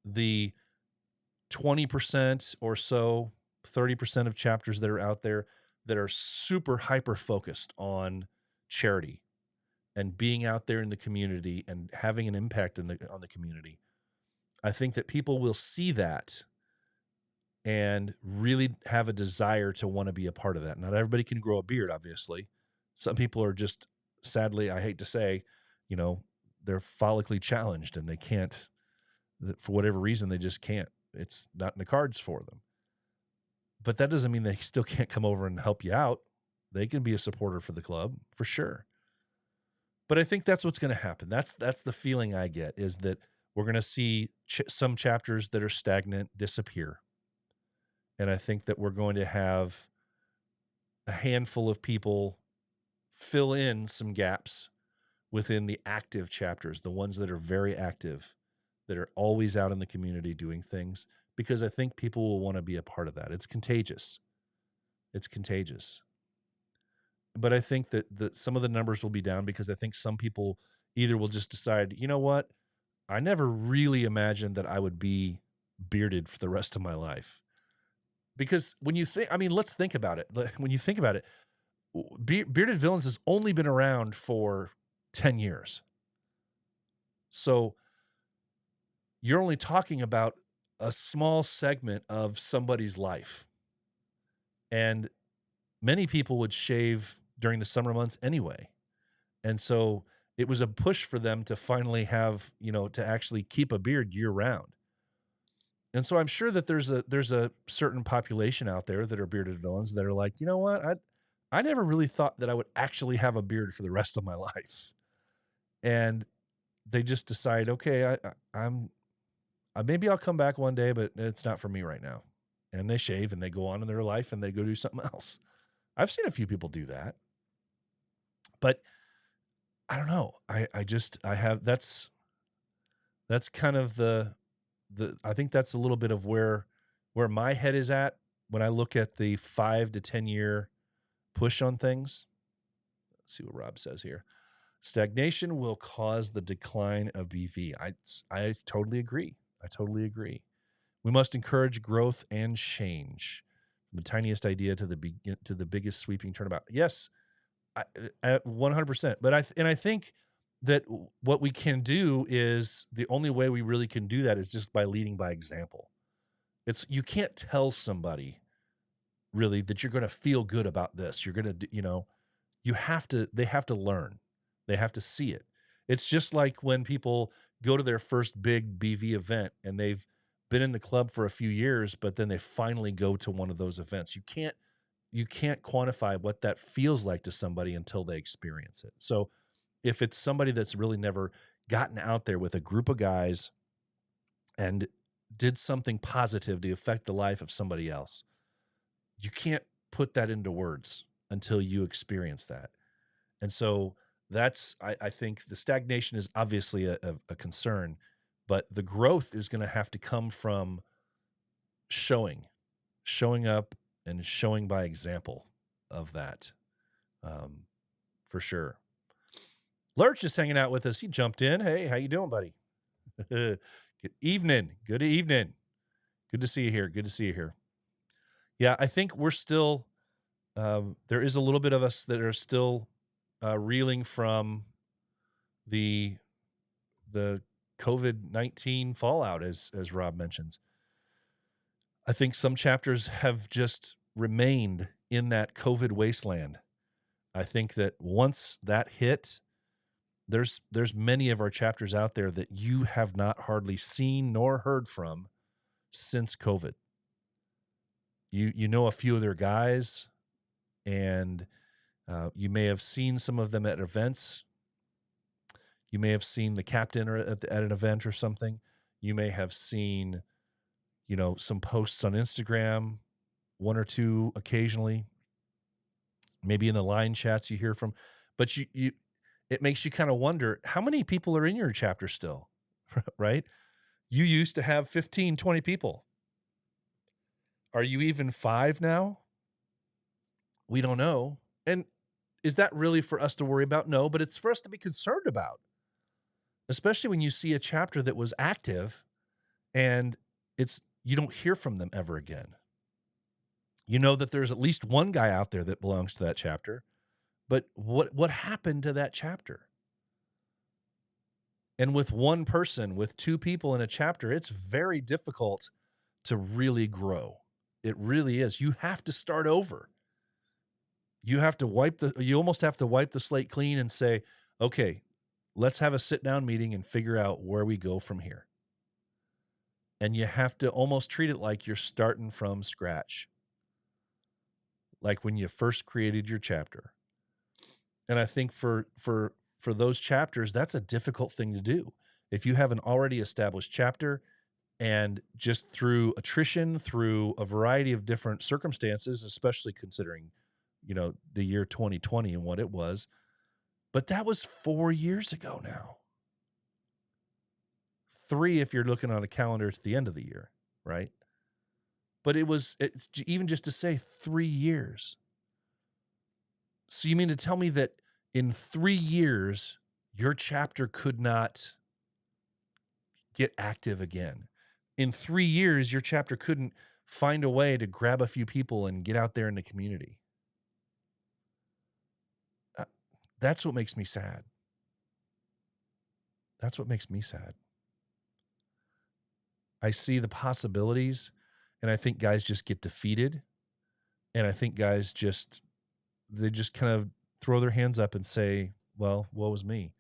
Speaker 3: the 20% or so, 30% of chapters that are out there that are super hyper focused on charity and being out there in the community and having an impact on the community, I think that people will see that and really have a desire to want to be a part of that. Not everybody can grow a beard, obviously. Some people are just, sadly, I hate to say, they're follically challenged and they can't, for whatever reason, they just can't. It's not in the cards for them. But that doesn't mean they still can't come over and help you out. They can be a supporter for the club, for sure. But I think that's what's going to happen. That's the feeling I get, is that we're going to see some chapters that are stagnant disappear. And I think that we're going to have a handful of people fill in some gaps within the active chapters, the ones that are very active, that are always out in the community doing things, because I think people will want to be a part of that. It's contagious. It's contagious. But I think that some of the numbers will be down because I think some people either will just decide, you know what, I never really imagined that I would be bearded for the rest of my life. Because when you think, let's think about it. When you think about it, Bearded Villains has only been around for 10 years. So you're only talking about a small segment of somebody's life. And many people would shave during the summer months anyway. And so it was a push for them to finally have, to actually keep a beard year round. And so I'm sure that there's a certain population out there that are bearded villains that are like, you know what? I never really thought that I would actually have a beard for the rest of my life. And they just decide, okay, maybe I'll come back one day, but it's not for me right now. And they shave and they go on in their life and they go do something else. I've seen a few people do that. But I don't know. That's kind of I think that's a little bit of where my head is at when I look at the 5 to 10 year push on things. Let's see what Rob says here. Stagnation will cause the decline of BV. I totally agree. We must encourage growth and change, from the tiniest idea to the biggest sweeping turnabout. Yes, 100%. But I think that what we can do is, the only way we really can do that is just by leading by example. You can't tell somebody really that you're going to feel good about this. You're going to, they have to learn. They have to see it. It's just like when people go to their first big BV event and they've been in the club for a few years, but then they finally go to one of those events. You can't quantify what that feels like to somebody until they experience it. So if it's somebody that's really never gotten out there with a group of guys and did something positive to affect the life of somebody else, you can't put that into words until you experience that. And so I think the stagnation is obviously a concern, but the growth is going to have to come from showing up and showing by example of that, for sure. Lurch is hanging out with us. He jumped in. Hey, how you doing, buddy? Good evening. Good to see you here. Yeah, I think we're still, there is a little bit of us that are still reeling from the COVID-19 fallout, as Rob mentions. I think some chapters have just remained in that COVID wasteland. I think that once that hit, there's many of our chapters out there that you have not hardly seen nor heard from since COVID. You know a few of their guys, and you may have seen some of them at events. You may have seen the captain at an event or something. You may have seen, some posts on Instagram, one or two occasionally. Maybe in the line chats you hear from, but it makes you kind of wonder, how many people are in your chapter still, right? You used to have 15, 20 people. Are you even 5 now? We don't know. And is that really for us to worry about? No, but it's for us to be concerned about, especially when you see a chapter that was active and you don't hear from them ever again. You know that there's at least one guy out there that belongs to that chapter, but what happened to that chapter? And with one person, with 2 people in a chapter, it's very difficult to really grow. It really is. You have to start over. You almost have to wipe the slate clean and say, okay, let's have a sit-down meeting and figure out where we go from here. And you have to almost treat it like you're starting from scratch, like when you first created your chapter. And I think for those chapters, that's a difficult thing to do. If you have an already established chapter, and just through attrition, through a variety of different circumstances, especially considering, the year 2020 and what it was, but that was 4 years ago now. 3 if you're looking on a calendar at the end of the year, right? But it's even just to say 3 years. So you mean to tell me that in 3 years, your chapter could not get active again? In 3 years, your chapter couldn't find a way to grab a few people and get out there in the community? That's what makes me sad. That's what makes me sad. I see the possibilities, and I think guys just get defeated, and I think guys they just kind of throw their hands up and say, "Well, woe is me."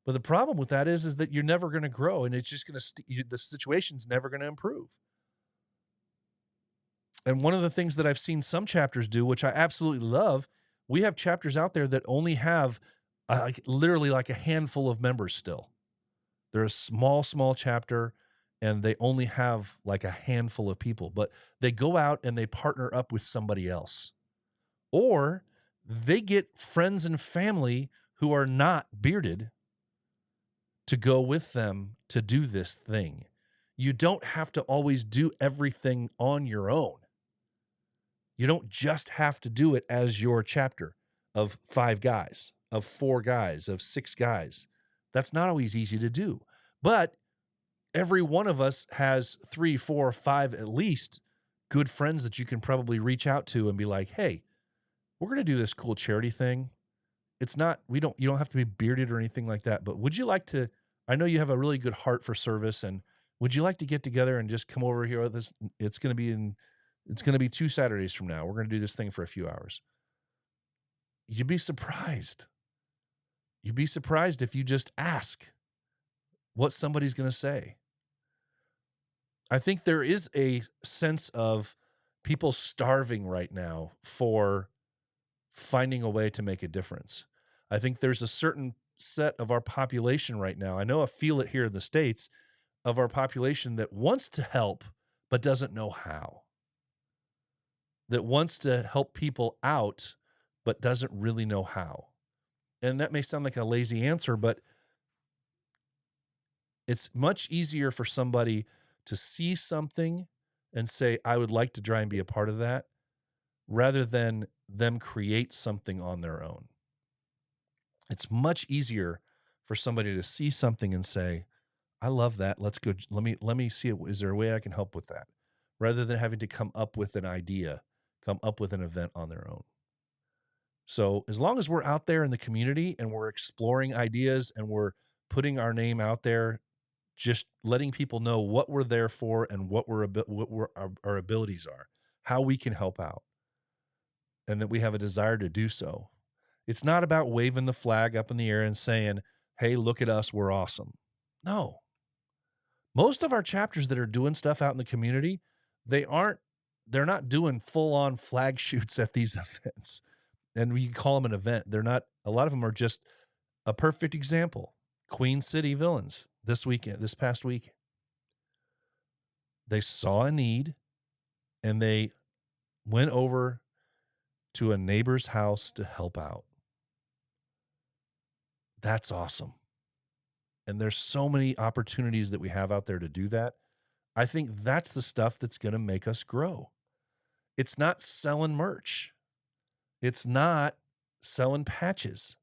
Speaker 3: But the problem with that is that you're never going to grow, and it's just going to the situation's never going to improve. And one of the things that I've seen some chapters do, which I absolutely love, we have chapters out there that only have literally like a handful of members still. They're a small chapter, and they only have like a handful of people, but they go out and they partner up with somebody else. Or they get friends and family who are not bearded to go with them to do this thing. You don't have to always do everything on your own. You don't just have to do it as your chapter of 5 guys, of 4 guys, of 6 guys. That's not always easy to do. But every one of us has 3, 4, 5 at least good friends that you can probably reach out to and be like, "Hey, we're going to do this cool charity thing. It's not, you don't have to be bearded or anything like that, but would you like to, I know you have a really good heart for service, and would you like to get together and just come over here with us? It's going to be 2 Saturdays from now. We're going to do this thing for a few hours." You'd be surprised. You'd be surprised if you just ask what somebody's going to say. I think there is a sense of people starving right now for finding a way to make a difference. I think there's a certain set of our population right now. I feel it here in the States, of our population that wants to help but doesn't know how. That wants to help people out but doesn't really know how. And that may sound like a lazy answer, but it's much easier for somebody to see something and say, "I would like to try and be a part of that," rather than them create something on their own. It's much easier for somebody to see something and say, "I love that. Let's go. Let me see it. Is there a way I can help with that?" Rather than having to come up with an idea, come up with an event on their own. So as long as we're out there in the community and we're exploring ideas and we're putting our name out there, just letting people know what we're there for and what our abilities are, how we can help out, and that we have a desire to do so. It's not about waving the flag up in the air and saying, "Hey, look at us, we're awesome." No. Most of our chapters that are doing stuff out in the community, they're not doing full-on flag shoots at these events. And we call them an event. They're not, a lot of them are just a perfect example. Queen City Villains this past week. They saw a need and they went over to a neighbor's house to help out. That's awesome. And there's so many opportunities that we have out there to do that. I think that's the stuff that's going to make us grow. It's not selling merch. It's not selling patches.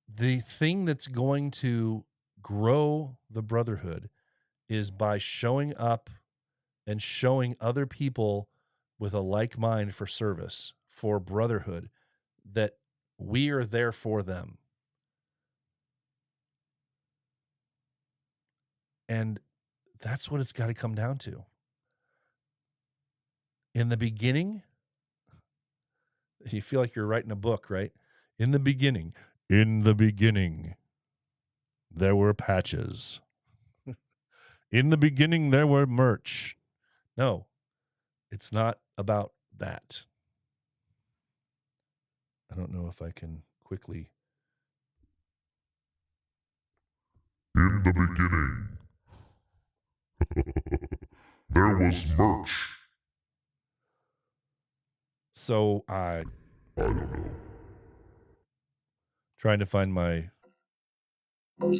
Speaker 3: The thing that's going to grow the brotherhood is by showing up and showing other people with a like mind for service, for brotherhood, that we are there for them. And that's what it's got to come down to. In the beginning, you feel like you're writing a book, right? In the beginning, there were patches. In the beginning, there were merch. No, it's not about that. I don't know if I can quickly.
Speaker 4: In the beginning, there was merch.
Speaker 3: So
Speaker 4: I don't know.
Speaker 3: trying to find my.
Speaker 4: Oh,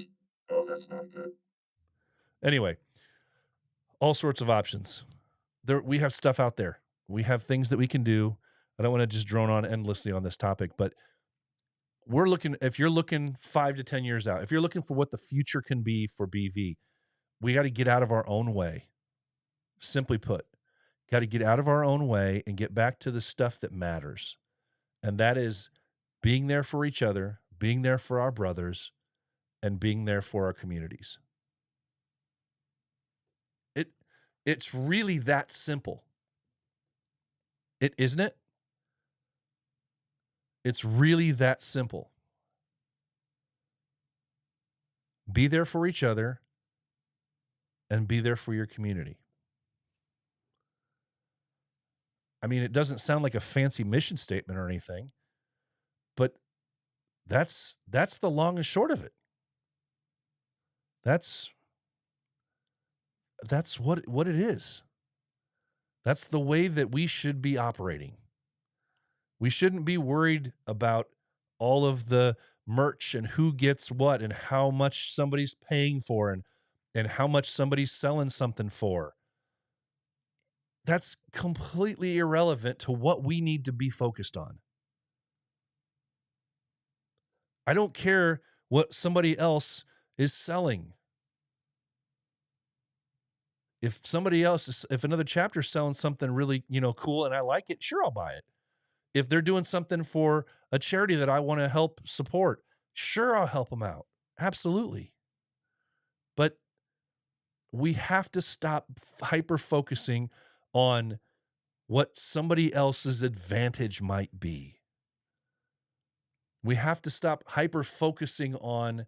Speaker 4: that's not good.
Speaker 3: Anyway, all sorts of options. We have stuff out there. We have things that we can do. I don't want to just drone on endlessly on this topic, but we're looking, if you're looking 5 to 10 years out, if you're looking for what the future can be for BV, we got to get out of our own way. Simply put, got to get out of our own way and get back to the stuff that matters. And that is being there for each other, being there for our brothers, and being there for our communities. It's really that simple. Isn't it? It's really that simple. Be there for each other and be there for your community. I mean, it doesn't sound like a fancy mission statement or anything, but that's the long and short of it. That's what it is. That's the way that we should be operating. We shouldn't be worried about all of the merch and who gets what and how much somebody's paying for and how much somebody's selling something for. That's completely irrelevant to what we need to be focused on. I don't care what somebody else is selling. If if another chapter's selling something really, cool and I like it, sure, I'll buy it. If they're doing something for a charity that I want to help support, sure, I'll help them out. Absolutely. But we have to stop hyper-focusing on what somebody else's advantage might be. We have to stop hyper-focusing on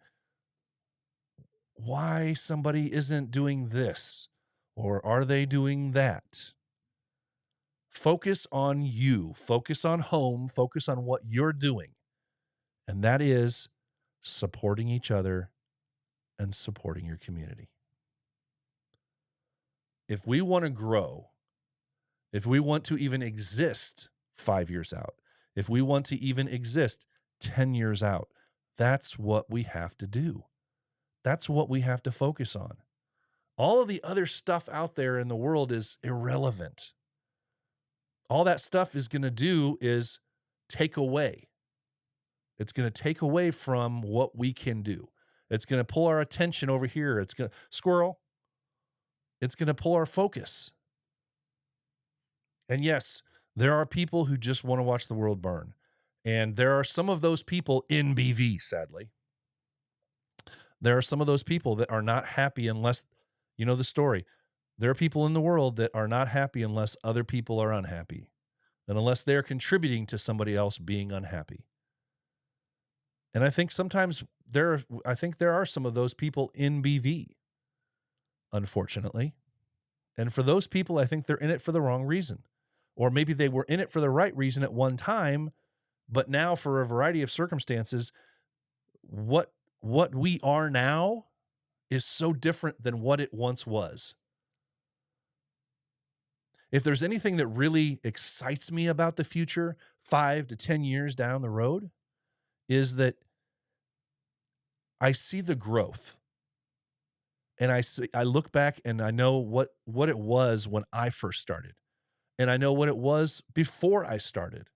Speaker 3: why somebody isn't doing this or are they doing that. Focus on you, focus on home, focus on what you're doing. And that is supporting each other and supporting your community. If we want to grow, if we want to even exist 5 years out, if we want to even exist 10 years out, that's what we have to do. That's what we have to focus on. All of the other stuff out there in the world is irrelevant. All that stuff is going to do is take away. It's going to take away from what we can do. It's going to pull our attention over here. It's going to squirrel. It's going to pull our focus. And yes, there are people who just want to watch the world burn. And there are some of those people in BV, sadly. There are some of those people that are not happy unless, you know the story. There are people in the world that are not happy unless other people are unhappy. And unless they're contributing to somebody else being unhappy. And I think sometimes there are some of those people in BV, unfortunately. And for those people, I think they're in it for the wrong reason. Or maybe they were in it for the right reason at one time, but now for a variety of circumstances, what we are now is so different than what it once was. If there's anything that really excites me about the future, 5 to 10 years down the road, is that I see the growth. And I look back and I know what it was when I first started. And I know what it was before I started.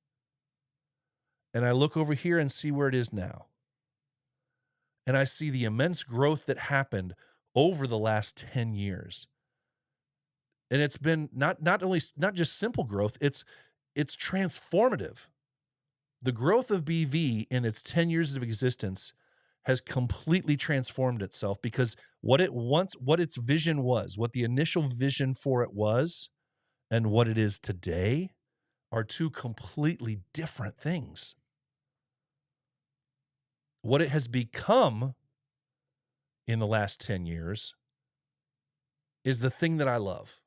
Speaker 3: And I look over here and see where it is now. And I see the immense growth that happened over the last 10 years. And it's been not just simple growth, it's transformative. The growth of BV in its 10 years of existence has completely transformed itself because what its vision was, what the initial vision for it was, and what it is today are two completely different things. What it has become in the last 10 years is the thing that I love.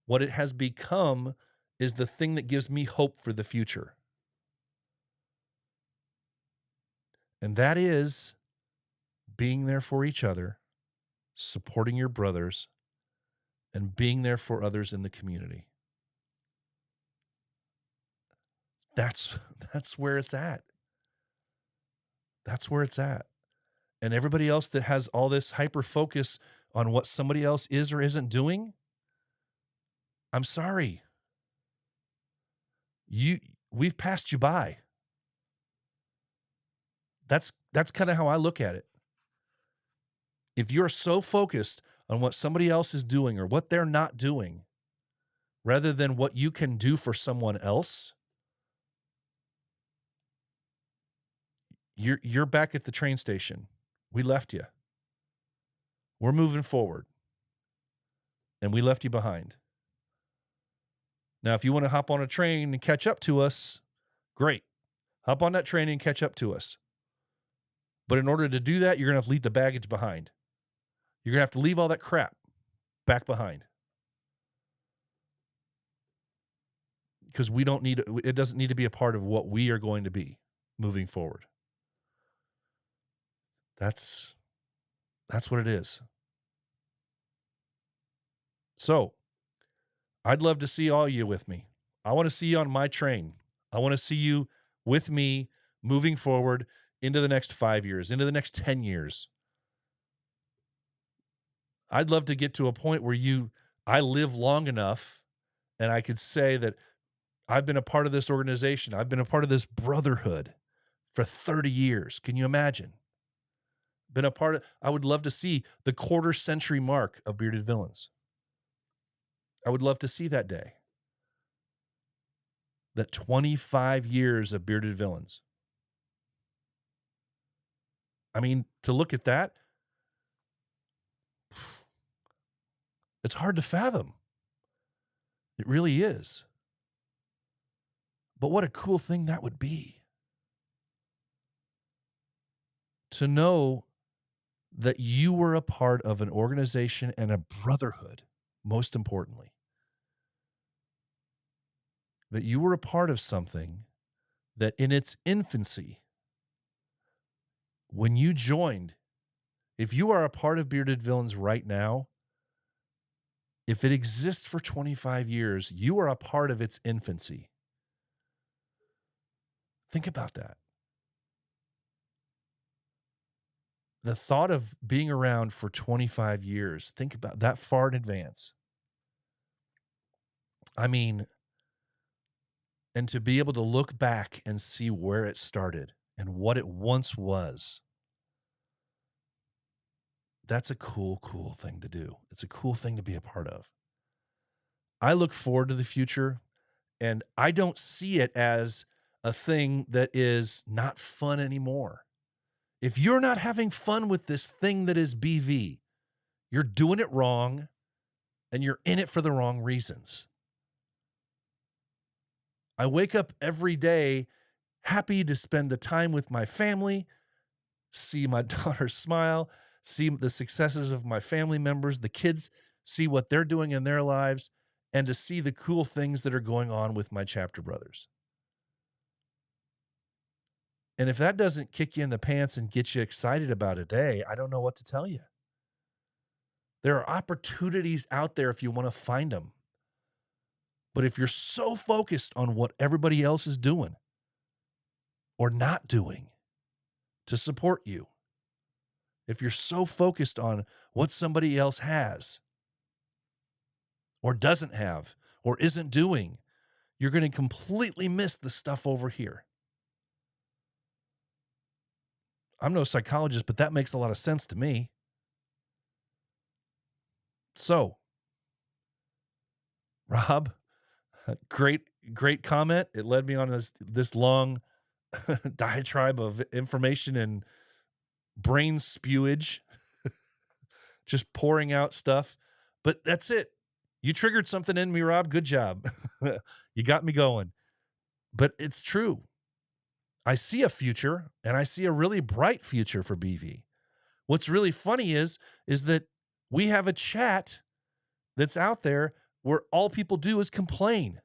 Speaker 3: What it has become is the thing that gives me hope for the future. And that is being there for each other, supporting your brothers, and being there for others in the community. That's where it's at. That's where it's at. And everybody else that has all this hyper focus on what somebody else is or isn't doing, I'm sorry. We've passed you by. That's kind of how I look at it. If you're so focused on what somebody else is doing or what they're not doing, rather than what you can do for someone else, You're back at the train station. We left you. We're moving forward. And we left you behind. Now, if you want to hop on a train and catch up to us, great. Hop on that train and catch up to us. But in order to do that, you're going to have to leave the baggage behind. You're going to have to leave all that crap back behind. Because it doesn't need to be a part of what we are going to be moving forward. That's what it is. So, I'd love to see all you with me. I want to see you on my train. I want to see you with me moving forward into the next 5 years, into the next 10 years. I'd love to get to a point where I live long enough and I could say that I've been a part of this organization. I've been a part of this brotherhood for 30 years. Can you imagine? I would love to see the quarter century mark of Bearded Villains. I would love to see that day. That 25 years of Bearded Villains. I mean, to look at that, it's hard to fathom. It really is. But what a cool thing that would be. To know that you were a part of an organization and a brotherhood, most importantly. That you were a part of something that in its infancy, when you joined, if you are a part of Bearded Villains right now, if it exists for 25 years, you are a part of its infancy. Think about that. The thought of being around for 25 years, think about that far in advance. I mean, and to be able to look back and see where it started and what it once was. That's a cool, cool thing to do. It's a cool thing to be a part of. I look forward to the future, and I don't see it as a thing that is not fun anymore. If you're not having fun with this thing that is BV, you're doing it wrong, and you're in it for the wrong reasons. I wake up every day happy to spend the time with my family, see my daughter smile, see the successes of my family members, the kids see what they're doing in their lives, and to see the cool things that are going on with my chapter brothers. And if that doesn't kick you in the pants and get you excited about a day, I don't know what to tell you. There are opportunities out there if you want to find them. But if you're so focused on what everybody else is doing or not doing to support you, if you're so focused on what somebody else has or doesn't have or isn't doing, you're going to completely miss the stuff over here. I'm no psychologist, but that makes a lot of sense to me. So, Rob, great comment. It led me on this long diatribe of information and brain spewage, just pouring out stuff. But that's it. You triggered something in me, Rob. Good job. You got me going. But it's true. I see a future, and I see a really bright future for BV. What's really funny is that we have a chat that's out there where all people do is complain.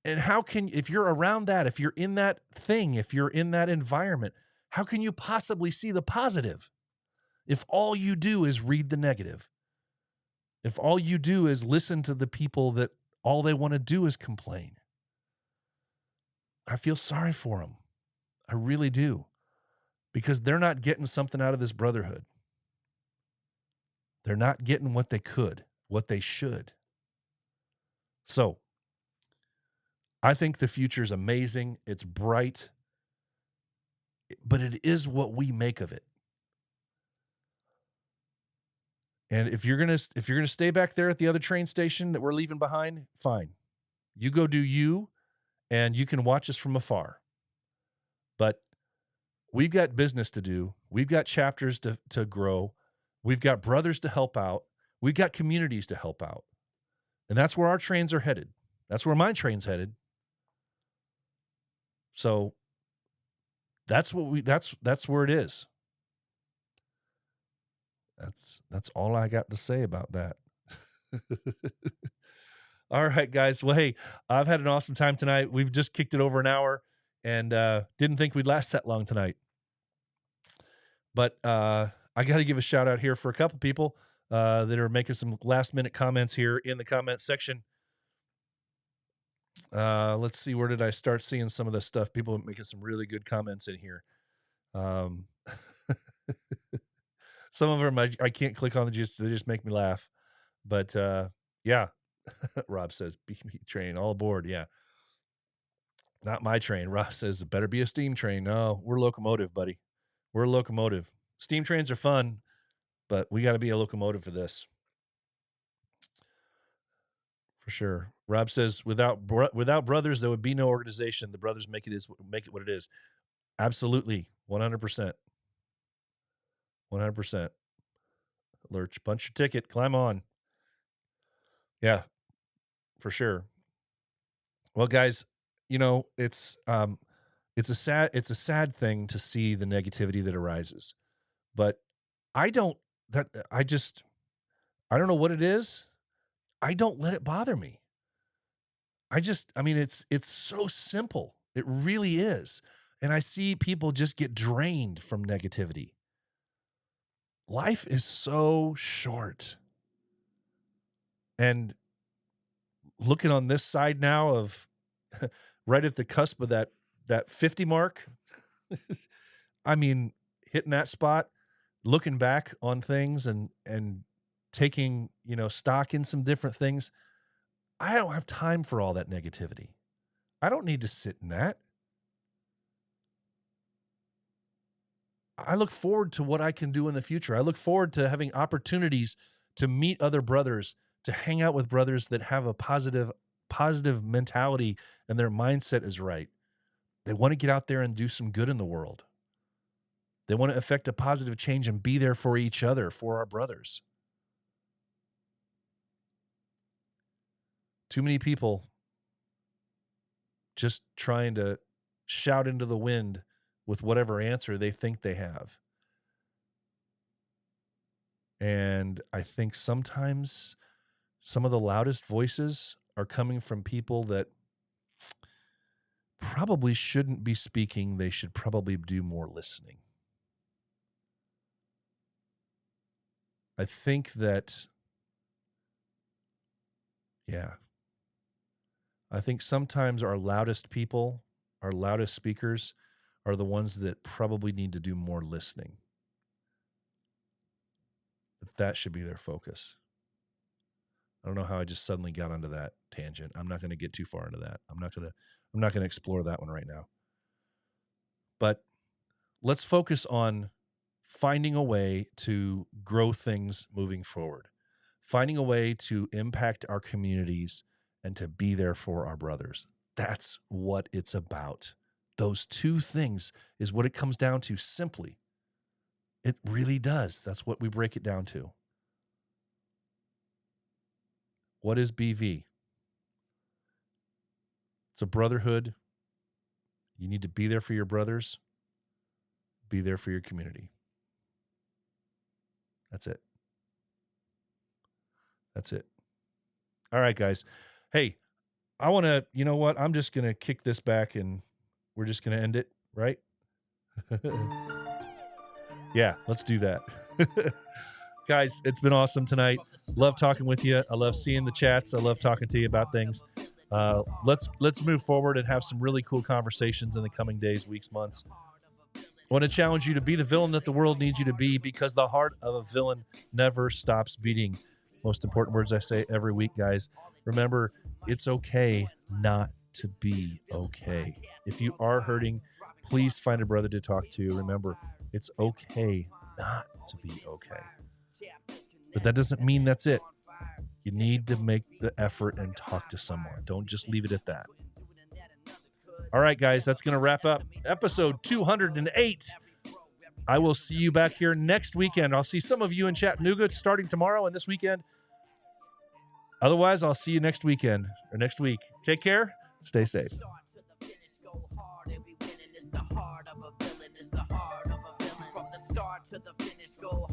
Speaker 3: And if you're around that, if you're in that thing, if you're in that environment, how can you possibly see the positive? If all you do is read the negative, if all you do is listen to the people that all they want to do is complain, I feel sorry for them. I really do. Because they're not getting something out of this brotherhood. They're not getting what they could, what they should. So, I think the future is amazing. It's bright. But it is what we make of it. And if you're gonna stay back there at the other train station that we're leaving behind, fine. You go do you, and you can watch us from afar. But we've got business to do. We've got chapters to grow. We've got brothers to help out. We've got communities to help out. And that's where our trains are headed. That's where my train's headed. So that's where it is. That's all I got to say about that. All right, guys. Well, hey, I've had an awesome time tonight. We've just kicked it over an hour and didn't think we'd last that long tonight. But I got to give a shout out here for a couple people that are making some last minute comments here in the comment section. Let's see, where did I start seeing some of this stuff? People are making some really good comments in here. Some of them I can't click on, they just make me laugh. But yeah, Rob says, BB train, all aboard. Yeah. Not my train. Ross says, it better be a steam train. No, we're locomotive, buddy. We're a locomotive. Steam trains are fun, but we got to be a locomotive for this. For sure. Rob says, without brothers, there would be no organization. The brothers make it what it is. Absolutely. 100%. 100%. Lurch, punch your ticket, climb on. Yeah, for sure. Well, guys, you know, it's a sad thing to see the negativity that arises. But I don't know what it is. I don't let it bother me. It's so simple. It really is. And I see people just get drained from negativity. Life is so short. And looking on this side now of right at the cusp of that 50 mark, I mean, hitting that spot, looking back on things and taking, stock in some different things. I don't have time for all that negativity. I don't need to sit in that. I look forward to what I can do in the future. I look forward to having opportunities to meet other brothers, to hang out with brothers that have a positive mentality and their mindset is right. They want to get out there and do some good in the world. They want to affect a positive change and be there for each other, for our brothers. Too many people just trying to shout into the wind with whatever answer they think they have. And I think sometimes some of the loudest voices are coming from people that probably shouldn't be speaking. They should probably do more listening. I think that, I think sometimes our loudest people, our loudest speakers, are the ones that probably need to do more listening. That should be their focus. I don't know how I just suddenly got onto that tangent. I'm not going to get too far into that. I'm not going to explore that one right now. But let's focus on finding a way to grow things moving forward, finding a way to impact our communities and to be there for our brothers. That's what it's about. Those two things is what it comes down to simply. It really does. That's what we break it down to. What is BV? It's a brotherhood. You need to be there for your brothers. Be there for your community. That's it. That's it. All right, guys. Hey, I want to, you know what? I'm just going to kick this back and we're just going to end it, right? Yeah, let's do that. Guys, it's been awesome tonight. Love talking with you. I love seeing the chats. I love talking to you about things. Let's move forward and have some really cool conversations in the coming days, weeks, months. I want to challenge you to be the villain that the world needs you to be, because the heart of a villain never stops beating. Most important words I say every week, guys. Remember, it's okay not to be okay. If you are hurting, please find a brother to talk to. Remember, it's okay not to be okay. But that doesn't mean that's it. You need to make the effort and talk to someone. Don't just leave it at that. All right, guys, that's going to wrap up episode 208. I will see you back here next weekend. I'll see some of you in Chattanooga starting tomorrow and this weekend. Otherwise, I'll see you next weekend or next week. Take care. Stay safe.
Speaker 2: From the start to the finish, go